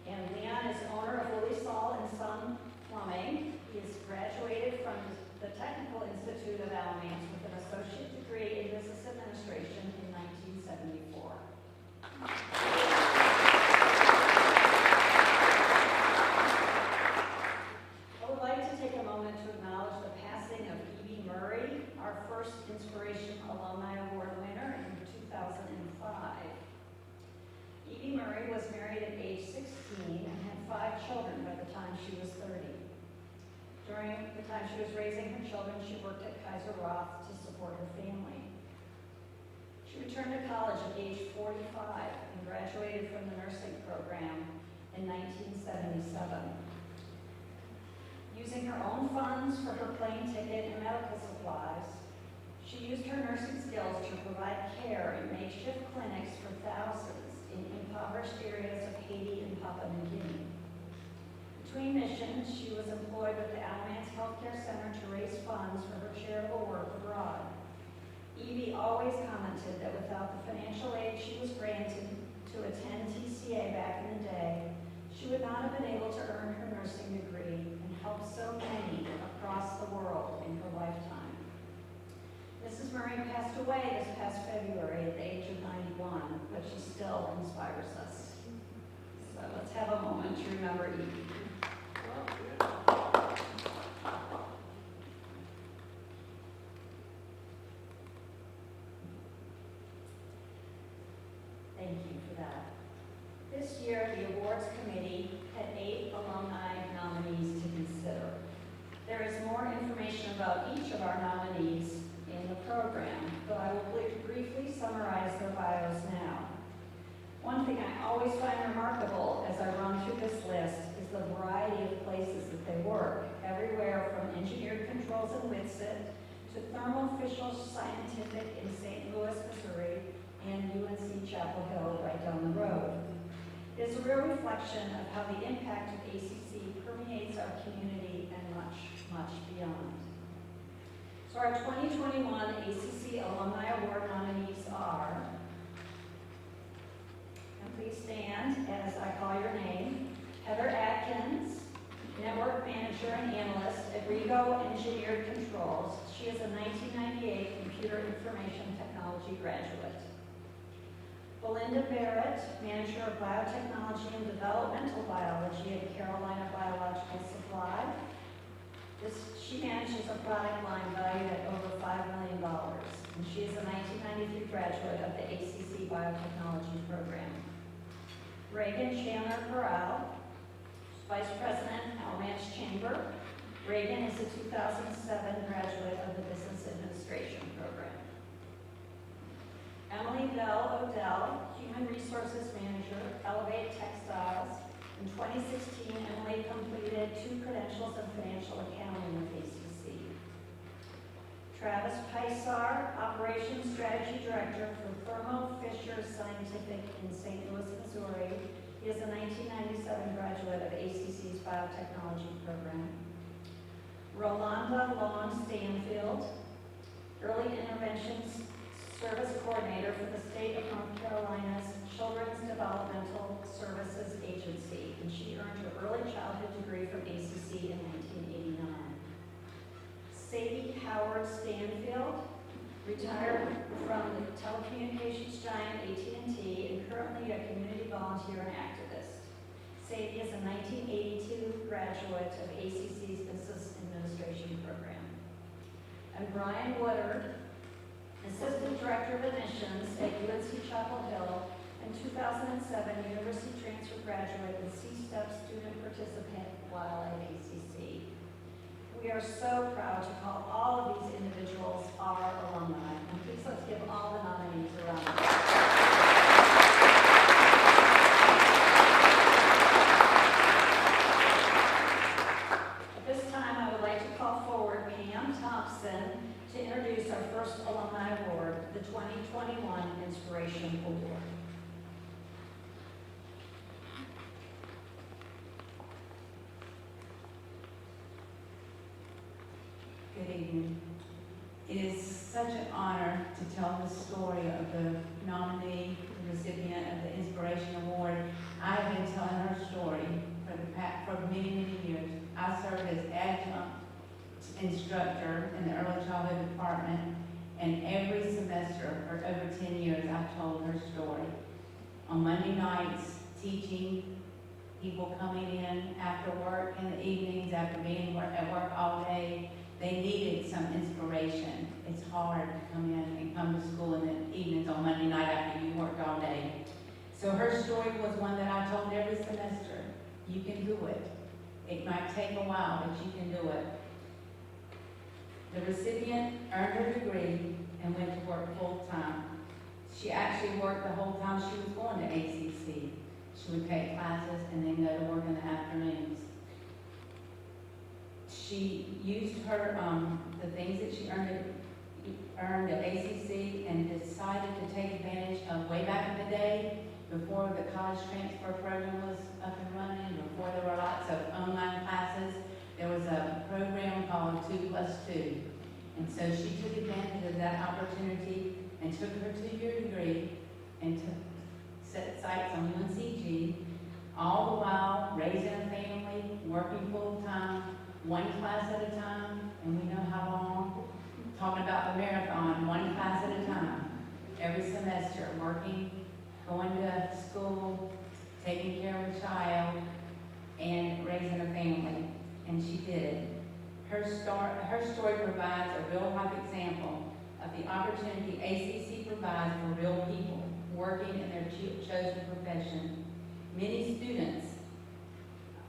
S13: And Leon is owner of Willie Saul and Son Plumbing. He has graduated from the Technical Institute of Alamance with an associate degree in business administration in 1974. I would like to take a moment to acknowledge the passing of Evie Murray, our first Inspiration Alumni Award winner in 2005. Evie Murray was married at age 16 and had 5 children by the time she was 30. During the time she was raising her children, she worked at Kaiser Roth to support her family. She returned to college at age 45 and graduated from the nursing program in 1977. Using her own funds for her plane ticket and medical supplies, she used her nursing skills to provide care in makeshift clinics for thousands in impoverished areas of Haiti and Papua New Guinea. Between missions, she was employed with the Alamance Healthcare Center to raise funds for her charitable work abroad. Evie always commented that without the financial aid she was granted to attend TCA back in the day, she would not have been able to earn her nursing degree and help so many across the world in her lifetime. Mrs. Murray passed away this past February at the age of 91, but she still inspires us. So let's have a moment to remember Evie. Thank you for that. This year, the awards committee had 8 alumni nominees to consider. There is more information about each of our nominees in the program, but I will briefly summarize their bios now. One thing I always find remarkable as I run through this list is the variety of places that they work, everywhere from engineered controls in Whitsett to Thermo Fisher Scientific in St. Louis, Missouri, and UNC Chapel Hill right down the road. It is a real reflection of how the impact of ACC permeates our community and much, much beyond. So our 2021 ACC Alumni Award nominees are, and please stand as I call your name, Heather Atkins, Network Manager and Analyst at Rigo Engineered Controls. She is a 1998 Computer Information Technology graduate. Belinda Barrett, Manager of Biotechnology and Developmental Biology at Carolina Biological Supply. She manages a product line valued at over $5 million, and she is a 1993 graduate of the ACC Biotechnology program. Reagan Chandler Corral, Vice President, Alamance Chamber. Reagan is a 2007 graduate of the Business Administration program. Emily Bell Odell, Human Resources Manager, Elevate Textiles. In 2016, Emily completed 2 credentials in financial accounting with ACC. Travis Paisar, Operations Strategy Director for Thermo Fisher Scientific in St. Louis, Missouri. He is a 1997 graduate of ACC's Biotechnology program. Rolanda Long Stanfield, Early Interventions Service Coordinator for the State of North Carolina's Children's Developmental Services Agency, and she earned her early childhood degree from ACC in 1989. Sadie Howard Stanfield, retired from the telecommunications giant AT&T and currently a community volunteer and activist. Sadie is a 1982 graduate of ACC's Business Administration program. And Brian Woodard, Assistant Director of Admissions at UNC Chapel Hill, in 2007 University Transfer graduate and C-STEP student participant while at ACC. We are so proud to call all of these individuals our alumni. And please let's give all the nominees a round of applause. At this time, I would like to call forward Pam Thompson to introduce our first alumni award, the 2021 Inspiration Award.
S14: Good evening. It is such an honor to tell the story of the nominee, the recipient of the Inspiration Award. I have been telling her story for many, many years. I served as Adjunct Instructor in the Early Childhood Department, and every semester for over 10 years I've told her story. On Monday nights, teaching, people coming in after work in the evenings, after being at work all day, they needed some inspiration. It's hard to come in and come to school in the evenings on Monday night after you worked all day. So her story was one that I told every semester. You can do it. It might take a while, but you can do it. The recipient earned her degree and went to work full time. She actually worked the whole time she was going to ACC. She would take classes and then go to work in the afternoons. She used her, the things that she earned at ACC and decided to take advantage of way back in the day, before the college transfer program was up and running, before there were lots of online classes. There was a program called 2+2. And so she took advantage of that opportunity and took her 2-year degree and set sights on UNCG, all the while raising a family, working full time, one class at a time, and we know how long, talking about the marathon, one class at a time, every semester, working, going to school, taking care of a child, and raising a family, and she did it. Her story provides a real-life example of the opportunity ACC provides for real people working in their chosen profession. Many students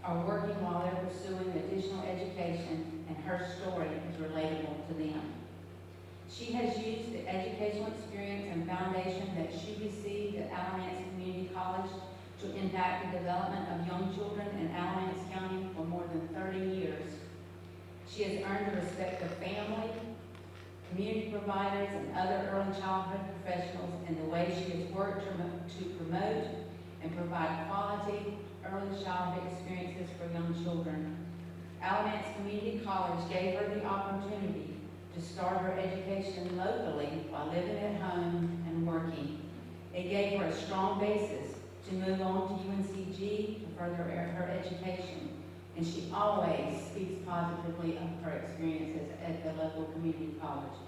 S14: are working while they're pursuing additional education, and her story is relatable to them. She has used the educational experience and foundation that she received at Alamance Community College to impact the development of young children in Alamance County for more than 30 years. She has earned the respect of family, community providers, and other early childhood professionals in the way she has worked to promote and provide quality early childhood experiences for young children. Alamance Community College gave her the opportunity to start her education locally while living at home and working. It gave her a strong basis to move on to UNCG to further her education, and she always speaks positively of her experiences at the local community college.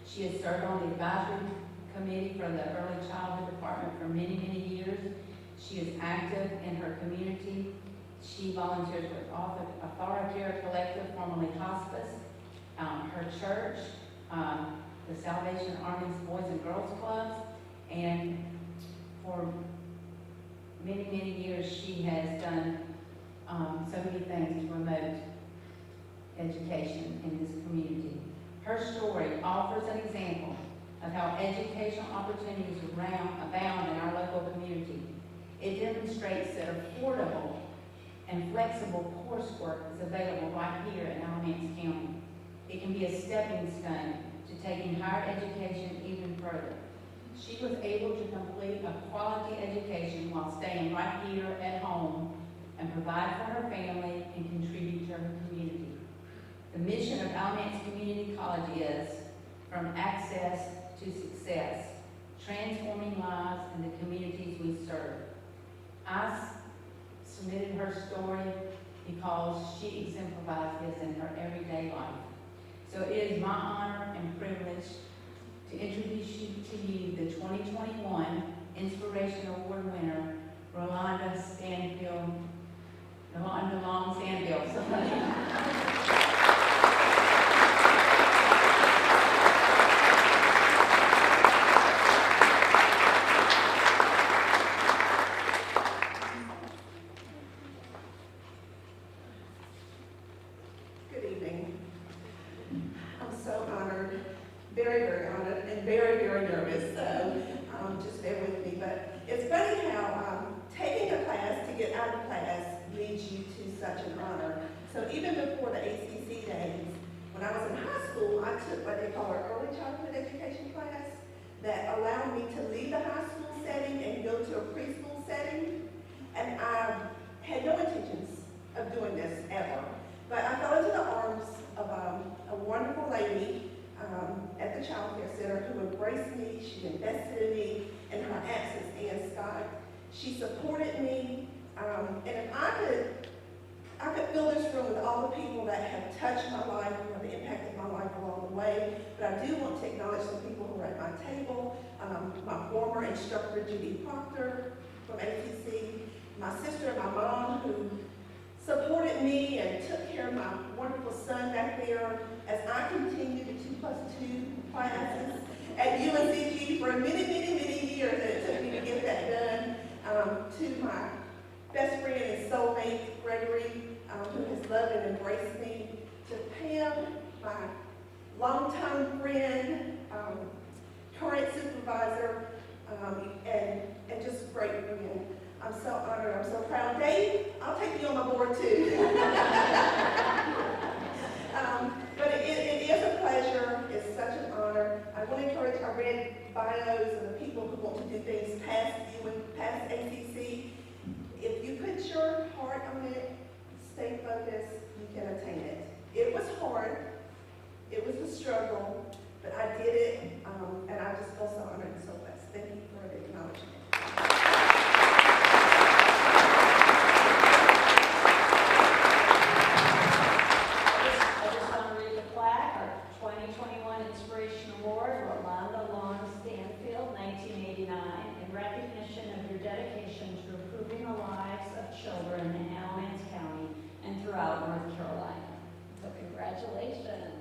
S14: She has served on the advisory committee for the early childhood department for many, many years. She is active in her community. She volunteers with Authority Collective, formerly Hospice, her church, the Salvation Army's Boys and Girls Clubs, and for many, many years she has done so many things to promote education in this community. Her story offers an example of how educational opportunities abound in our local community. It demonstrates that affordable and flexible coursework is available right here in Alamance County. It can be a stepping stone to taking higher education even further. She was able to complete a quality education while staying right here at home and provide for her family and contribute to her community. The mission of Alamance Community College is from access to success, transforming lives in the communities we serve. I submitted her story because she exemplifies this in her everyday life. So it is my honor and privilege to introduce to you the 2021 Inspiration Award winner, Rolanda Long Stanfield.
S15: Good evening. I'm so honored, very, very honored, and very, very nervous, so just bear with me. But it's funny how taking a class to get out of class leads you to such an honor. So even before the ACC days, when I was in high school, I took what they call an early childhood education class that allowed me to leave the high school setting and go to a preschool setting. And I had no intentions of doing this ever. But I fell into the arms of a wonderful lady at the child care center who embraced me. She invested in me in her absence, Ann Scott. She supported me. And if I could fill this room with all the people that have touched my life and have impacted my life along the way. But I do want to acknowledge some people who are at my table. My former instructor, Judy Proctor from ACC, my sister and my mom who supported me and took care of my wonderful son back there as I continued the 2+2 classes at UNCG for many, many, many years, and it took me to get that done. To my best friend and soulmate, Gregory, who has loved and embraced me. To Pam, my longtime friend, current supervisor, and just great friend. I'm so honored, I'm so proud. Dave, I'll take you on my board too. But it is a pleasure, it's such an honor. I want to encourage, I read bios of the people who want to do things past ACC. If you put your heart on it, stay focused, you can attain it. It was hard, it was a struggle, but I did it, and I just feel so honored and so blessed. Thank you for the acknowledgement.
S13: I just want to read the plaque. Our 2021 Inspiration Award, Rolanda Long Stanfield, 1989, in recognition of your dedication to improving the lives of children in Alamance County and throughout North Carolina. So congratulations.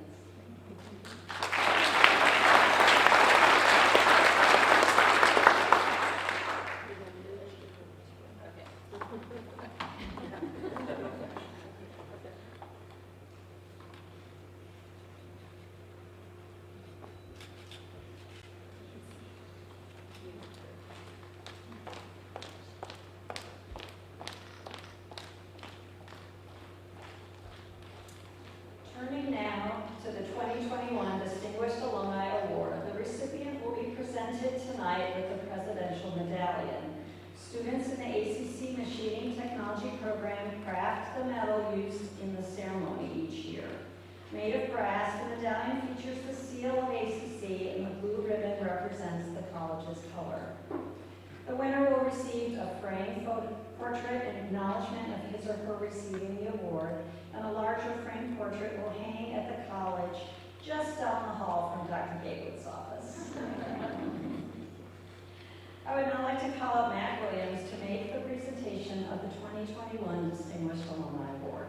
S13: Turning now to the 2021 Distinguished Alumni Award. The recipient will be presented tonight with the Presidential Medallion. Students in the ACC Machining Technology program craft the medal used in the ceremony each year. Made of brass, the medallion features the seal of ACC and the blue ribbon represents the college's color. The winner will receive a framed portrait in acknowledgement of his or her receiving the award, and a larger framed portrait will hang at the college just down the hall from Dr. Gatewood's office. I would now like to call up Matt Williams to make the presentation of the 2021 Distinguished Alumni Award.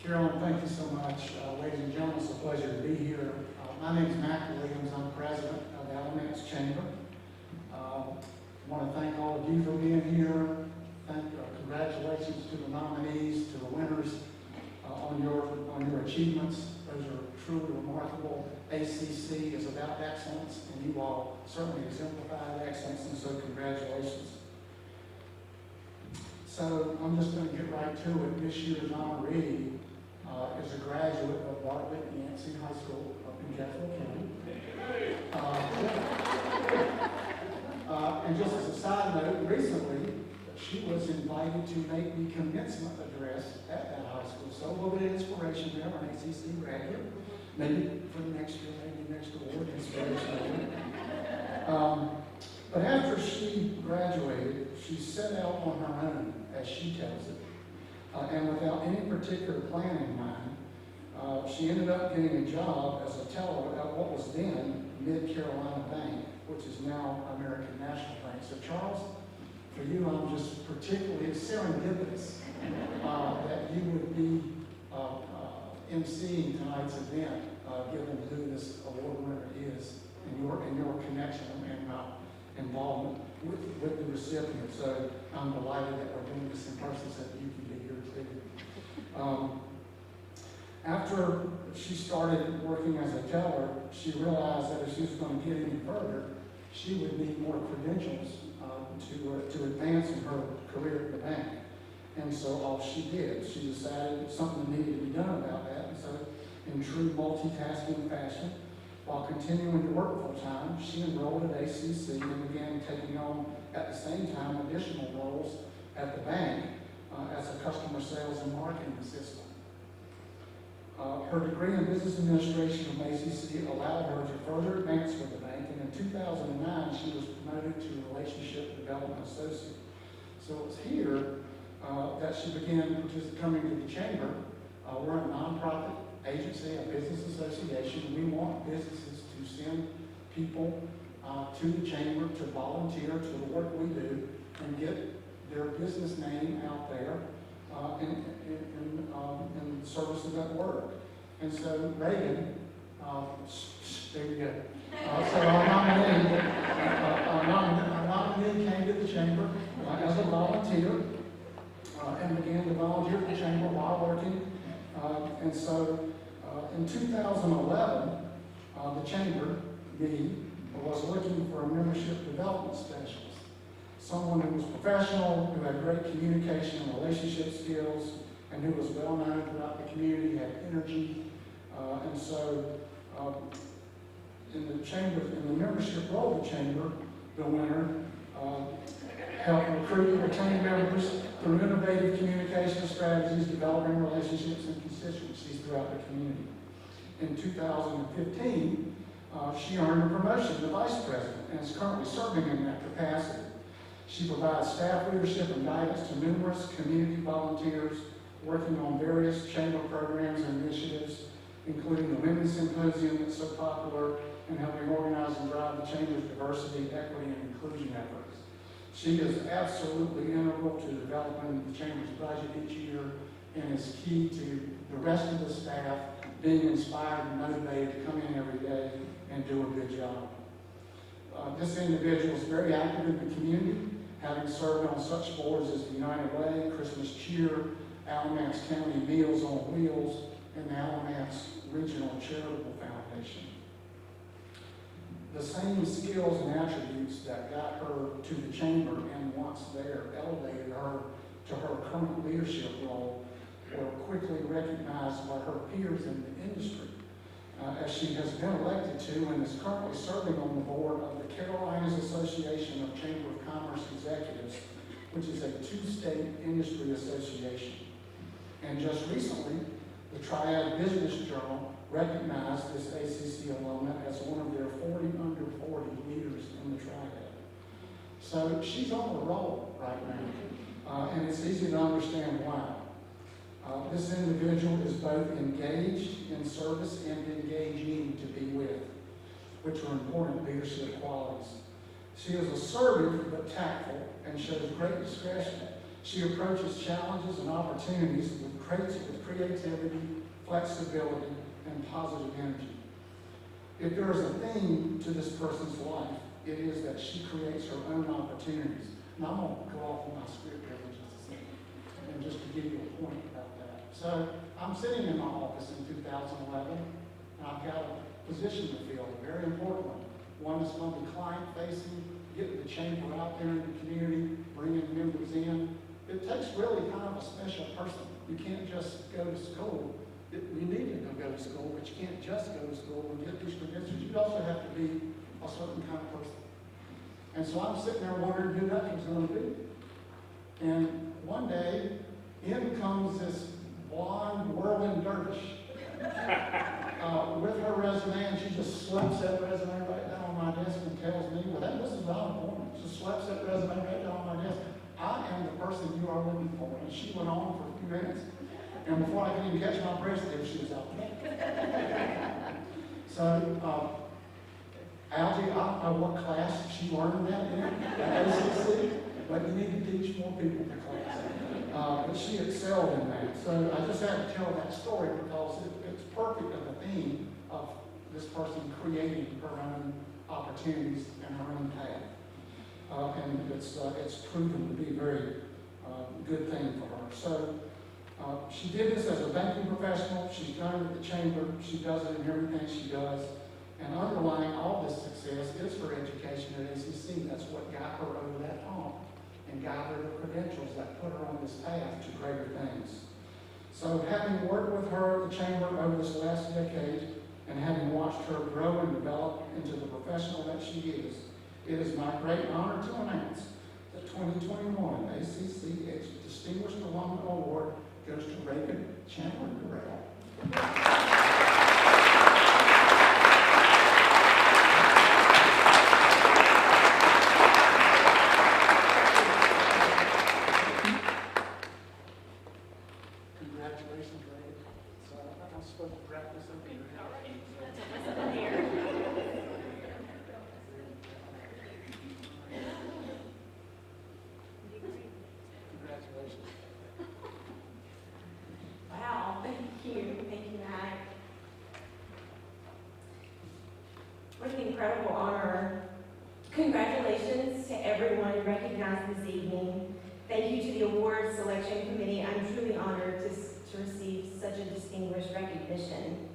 S16: Carolyn, thank you so much. Ladies and gentlemen, it's a pleasure to be here. My name is Matt Williams. I'm president of the Alamance Chamber. I want to thank all of you for being here. Congratulations to the nominees, to the winners on your achievements. Those are truly remarkable. ACC is about excellence, and you all certainly exemplified excellence, and so congratulations. So I'm just going to get right to it. This year's honoree is a graduate of Whitley High School up in Castle County. And just as a side note, recently she was invited to make the commencement address at that high school. So a little bit of inspiration there, an ACC graduate. Maybe for the next year, maybe next award, inspiration. But after she graduated, she set out on her own, as she tells it, and without any particular plan in mind. She ended up getting a job as a teller at what was then Mid-Carolina Bank, which is now American National Bank. So Charles, for you, I'm just particularly serendipitous that you would be emceeing tonight's event, given who this award winner is, and your connection and involvement with the recipient. So I'm delighted that we're doing this in person so that you can be here too. After she started working as a teller, she realized that if she was going to get any further, she would need more credentials to advance in her career at the bank. And so all she did, she decided something needed to be done about that. And so in true multitasking fashion, while continuing to work full-time, she enrolled at ACC and began taking on, at the same time, additional roles at the bank as a customer sales and marketing assistant. Her degree in business administration from ACC allowed her to further advance with the bank, and in 2009, she was promoted to Relationship Development Associate. So it was here that she began coming to the chamber. We're a nonprofit agency, a business association. We want businesses to send people to the chamber to volunteer to the work we do and get their business name out there in services at work. And so Reagan, there you go. So our nominee came to the chamber as a volunteer and began to volunteer at the chamber while working. And so in 2011, the chamber, me, was looking for a membership development specialist. Someone who was professional, who had great communication and relationship skills, and who was well known throughout the community, had energy. And so in the membership role of the chamber, the winner helped recruit and retain members through innovative communication strategies, developing relationships and constituencies throughout the community. In 2015, she earned a promotion to vice president and is currently serving in that capacity. She provides staff leadership and guidance to numerous community volunteers working on various chamber programs and initiatives, including the Women's Symposium that's so popular, and helping organize and drive the chamber's diversity, equity, and inclusion efforts. She is absolutely integral to developing the chamber's budget each year and is key to the rest of the staff being inspired and motivated to come in every day and do a good job. This individual is very active in the community, having served on such boards as the United Way, Christmas Cheer, Alamance County Meals on Wheels, and the Alamance Regional Charitable Foundation. The same skills and attributes that got her to the chamber and once there elevated her to her current leadership role were quickly recognized by her peers in the industry, as she has been elected to and is currently serving on the board of the Carolinas Association of Chamber of Commerce Executives, which is a two-state industry association. And just recently, the Triad Business Journal recognized this ACC alumna as one of their 40 under 40 leaders in the Triad. So she's on a roll right now, and it's easy to understand why. This individual is both engaged in service and engaging to be with, which are important leadership qualities. She is assertive but tactful and shows great discretion. She approaches challenges and opportunities with creativity, flexibility, and positive energy. If there is a theme to this person's life, it is that she creates her own opportunities. Now I'm going to go off on my script here in just a second, and just to give you a point about that. So I'm sitting in my office in 2011, and I've got a position to fill, a very important one that's going to be client-facing, getting the chamber out there in the community, bringing members in. It takes really kind of a special person. You can't just go to school. You need to go to school, but you can't just go to school and get these credentials. You also have to be a certain kind of person. And so I'm sitting there wondering who that was going to be. And one day, in comes this blonde, whirling dervish with her resume, and she just slaps that resume right down on my desk and tells me, well, this is not important. She slaps that resume right down on my desk. I am the person you are looking for. And she went on for a few minutes, and before I could even catch my breath, there she was out there. So, Algie, I don't know what class she learned that in at ACC, but you need to teach more people the class. But she excelled in that. So I just had to tell that story because it's perfect of the theme of this person creating her own opportunities and her own path. And it's proven to be a very good thing for her. So she did this as a banking professional. She's done it at the chamber. She does it in everything she does. And underlying all this success is her education at ACC. That's what got her over that hump and got her the credentials that put her on this path to greater things. So having worked with her at the chamber over this last decade and having watched her grow and develop into the professional that she is, it is my great honor to announce the 2021 ACC Distinguished Alumni Award goes to Reagan Chandler Durrell. Congratulations, Reagan. So I'm supposed to practice up here. All right. Congratulations.
S12: Wow, thank you. Thank you, Matt. What an incredible honor. Congratulations to everyone recognized this evening. Thank you to the awards selection committee. I'm truly honored to receive such a distinguished recognition.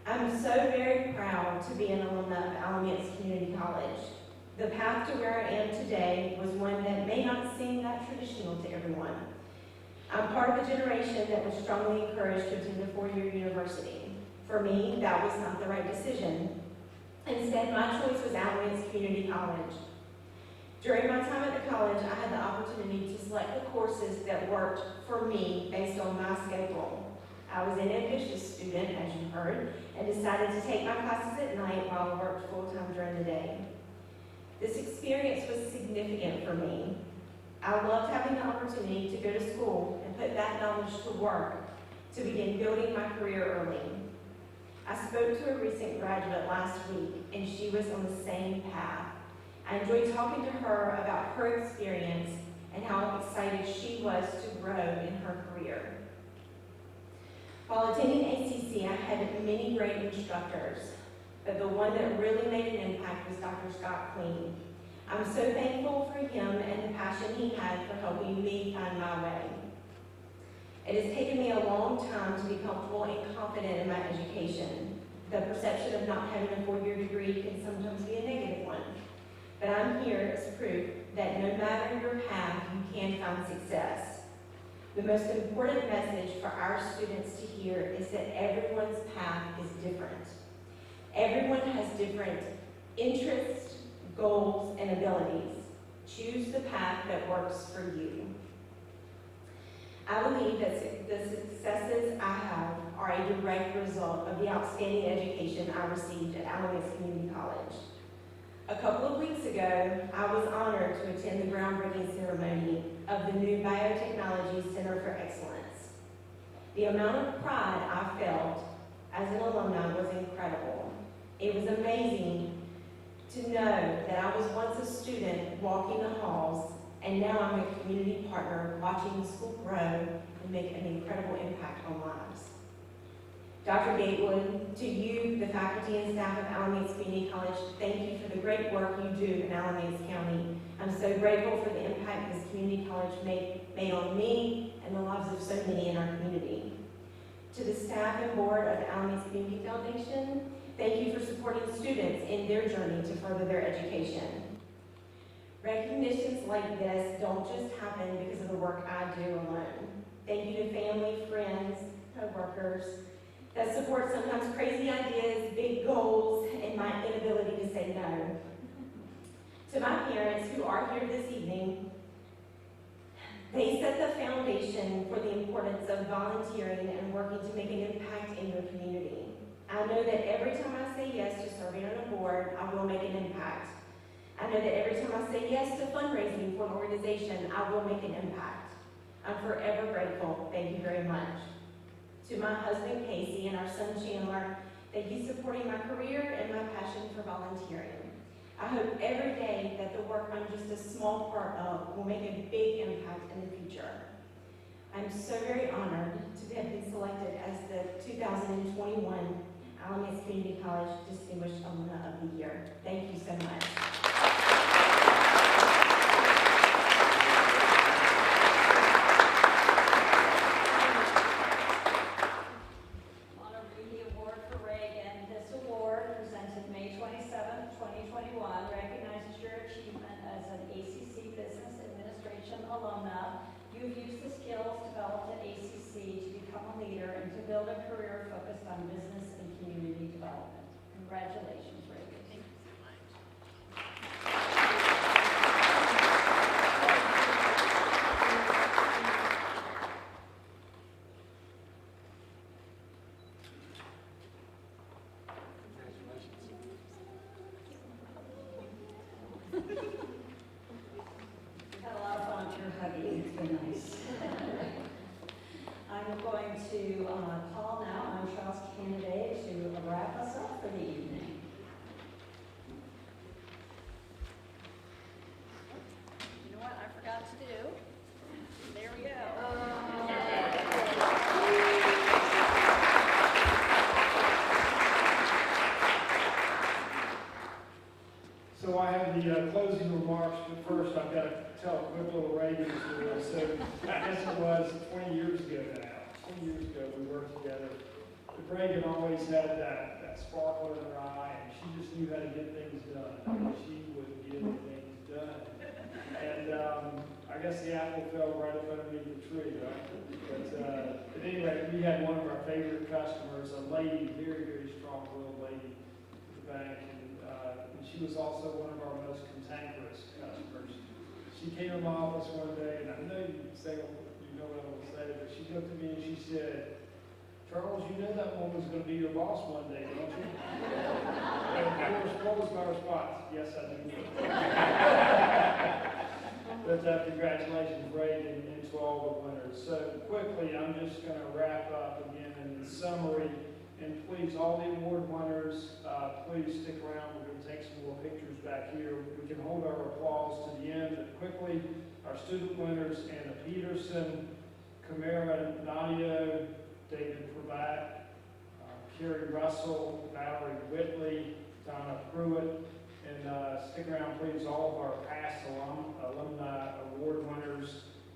S12: I'm so very proud to be an alumna of Alamance Community College. The path to where I am today was one that may not seem that traditional to everyone. I'm part of a generation that was strongly encouraged to attend a four-year university. For me, that was not the right decision. Instead, my choice was Alamance Community College. During my time at the college, I had the opportunity to select the courses that worked for me based on my schedule. I was an ambitious student, as you heard, and decided to take my classes at night while I worked full-time during the day. This experience was significant for me. I loved having the opportunity to go to school and put that knowledge to work to begin building my career early. I spoke to a recent graduate last week, and she was on the same path. I enjoyed talking to her about her experience and how excited she was to grow in her career. While attending ACC, I had many great instructors, but the one that really made an impact was Dr. Scott Queen. I'm so thankful for him and the passion he had for helping me find my way. It has taken me a long time to be comfortable and confident in my education. The perception of not having a four-year degree can sometimes be a negative one. But I'm here as proof that no matter your path, you can find success. The most important message for our students to hear is that everyone's path is different. Everyone has different interests, goals, and abilities. Choose the path that works for you. I believe that the successes I have are a direct result of the outstanding education I received at Alamance Community College. A couple of weeks ago, I was honored to attend the groundbreaking ceremony of the new Biotechnology Center for Excellence. The amount of pride I felt as an alumni was incredible. It was amazing to know that I was once a student walking the halls, and now I'm a community partner watching the school grow and make an incredible impact on lives. Dr. Gatewood, to you, the faculty and staff of Alamance Community College, thank you for the great work you do in Alamance County. I'm so grateful for the impact this community college made on me and the lives of so many in our community. To the staff and board of the Alamance Community Foundation, thank you for supporting students in their journey to further their education. Recognitions like this don't just happen because of the work I do alone. Thank you to family, friends, co-workers that support sometimes crazy ideas, big goals, and my inability to say no. To my parents who are here this evening, they set the foundation for the importance of volunteering and working to make an impact in your community. I know that every time I say yes to serving on a board, I will make an impact. I know that every time I say yes to fundraising for an organization, I will make an impact. I'm forever grateful. Thank you very much. To my husband, Casey, and our son, Chandler, thank you for supporting my career and my passion for volunteering. I hope every day that the work I'm just a small part of will make a big impact in the future. I'm so very honored to have been selected as the 2021 Alamance Community College Distinguished Alumna of the Year. Thank you so much.
S13: Alumna, you've used the skills developed at ACC to become a leader and to build a career focused on business and community development. Congratulations, Reagan. Thank you so much. It's been nice. I'm going to call now on Charles Kennedy to wrap us up for the evening. You know what I forgot to do? There we go.
S17: So I have the closing remarks, but first I've got to tell a quick little Readiness story. So I guess it was 20 years ago now. 20 years ago we worked together. But Reagan always had that sparkle in her eye, and she just knew how to get things done. She would get things done. And I guess the apple fell right up underneath the tree, right? But at any rate, we had one of our favorite customers, a lady, very, very strong-willed lady at the bank. And she was also one of our most cantankerous customers. She came in my office one day, and I know you know what I'm going to say, but she looked at me and she said, "Charles, you know that woman's going to be your boss one day, don't you?" And of course, what was my response? Yes, I do. But congratulations, Reagan, and to all the winners. So quickly, I'm just going to wrap up again in the summary. And please, all the award winners, please stick around. We're going to take some more pictures back here. We can hold our applause to the end, but quickly, our student winners, and the Peterson, Camara Nadio, David Prevette, Carrie Russell, Valerie, Whitley, Donna, Pruitt, and stick around, please, all of our past alumni award winners,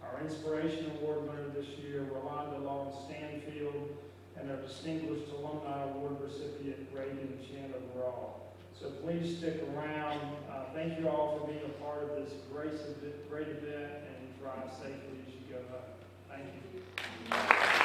S17: our Inspiration Award winner this year, Rolanda Long Stanfield, and our Distinguished Alumni Award recipient, Reagan Chandler Raw. So please stick around. Thank you all for being a part of this great event, and drive safely as you go home. Thank you.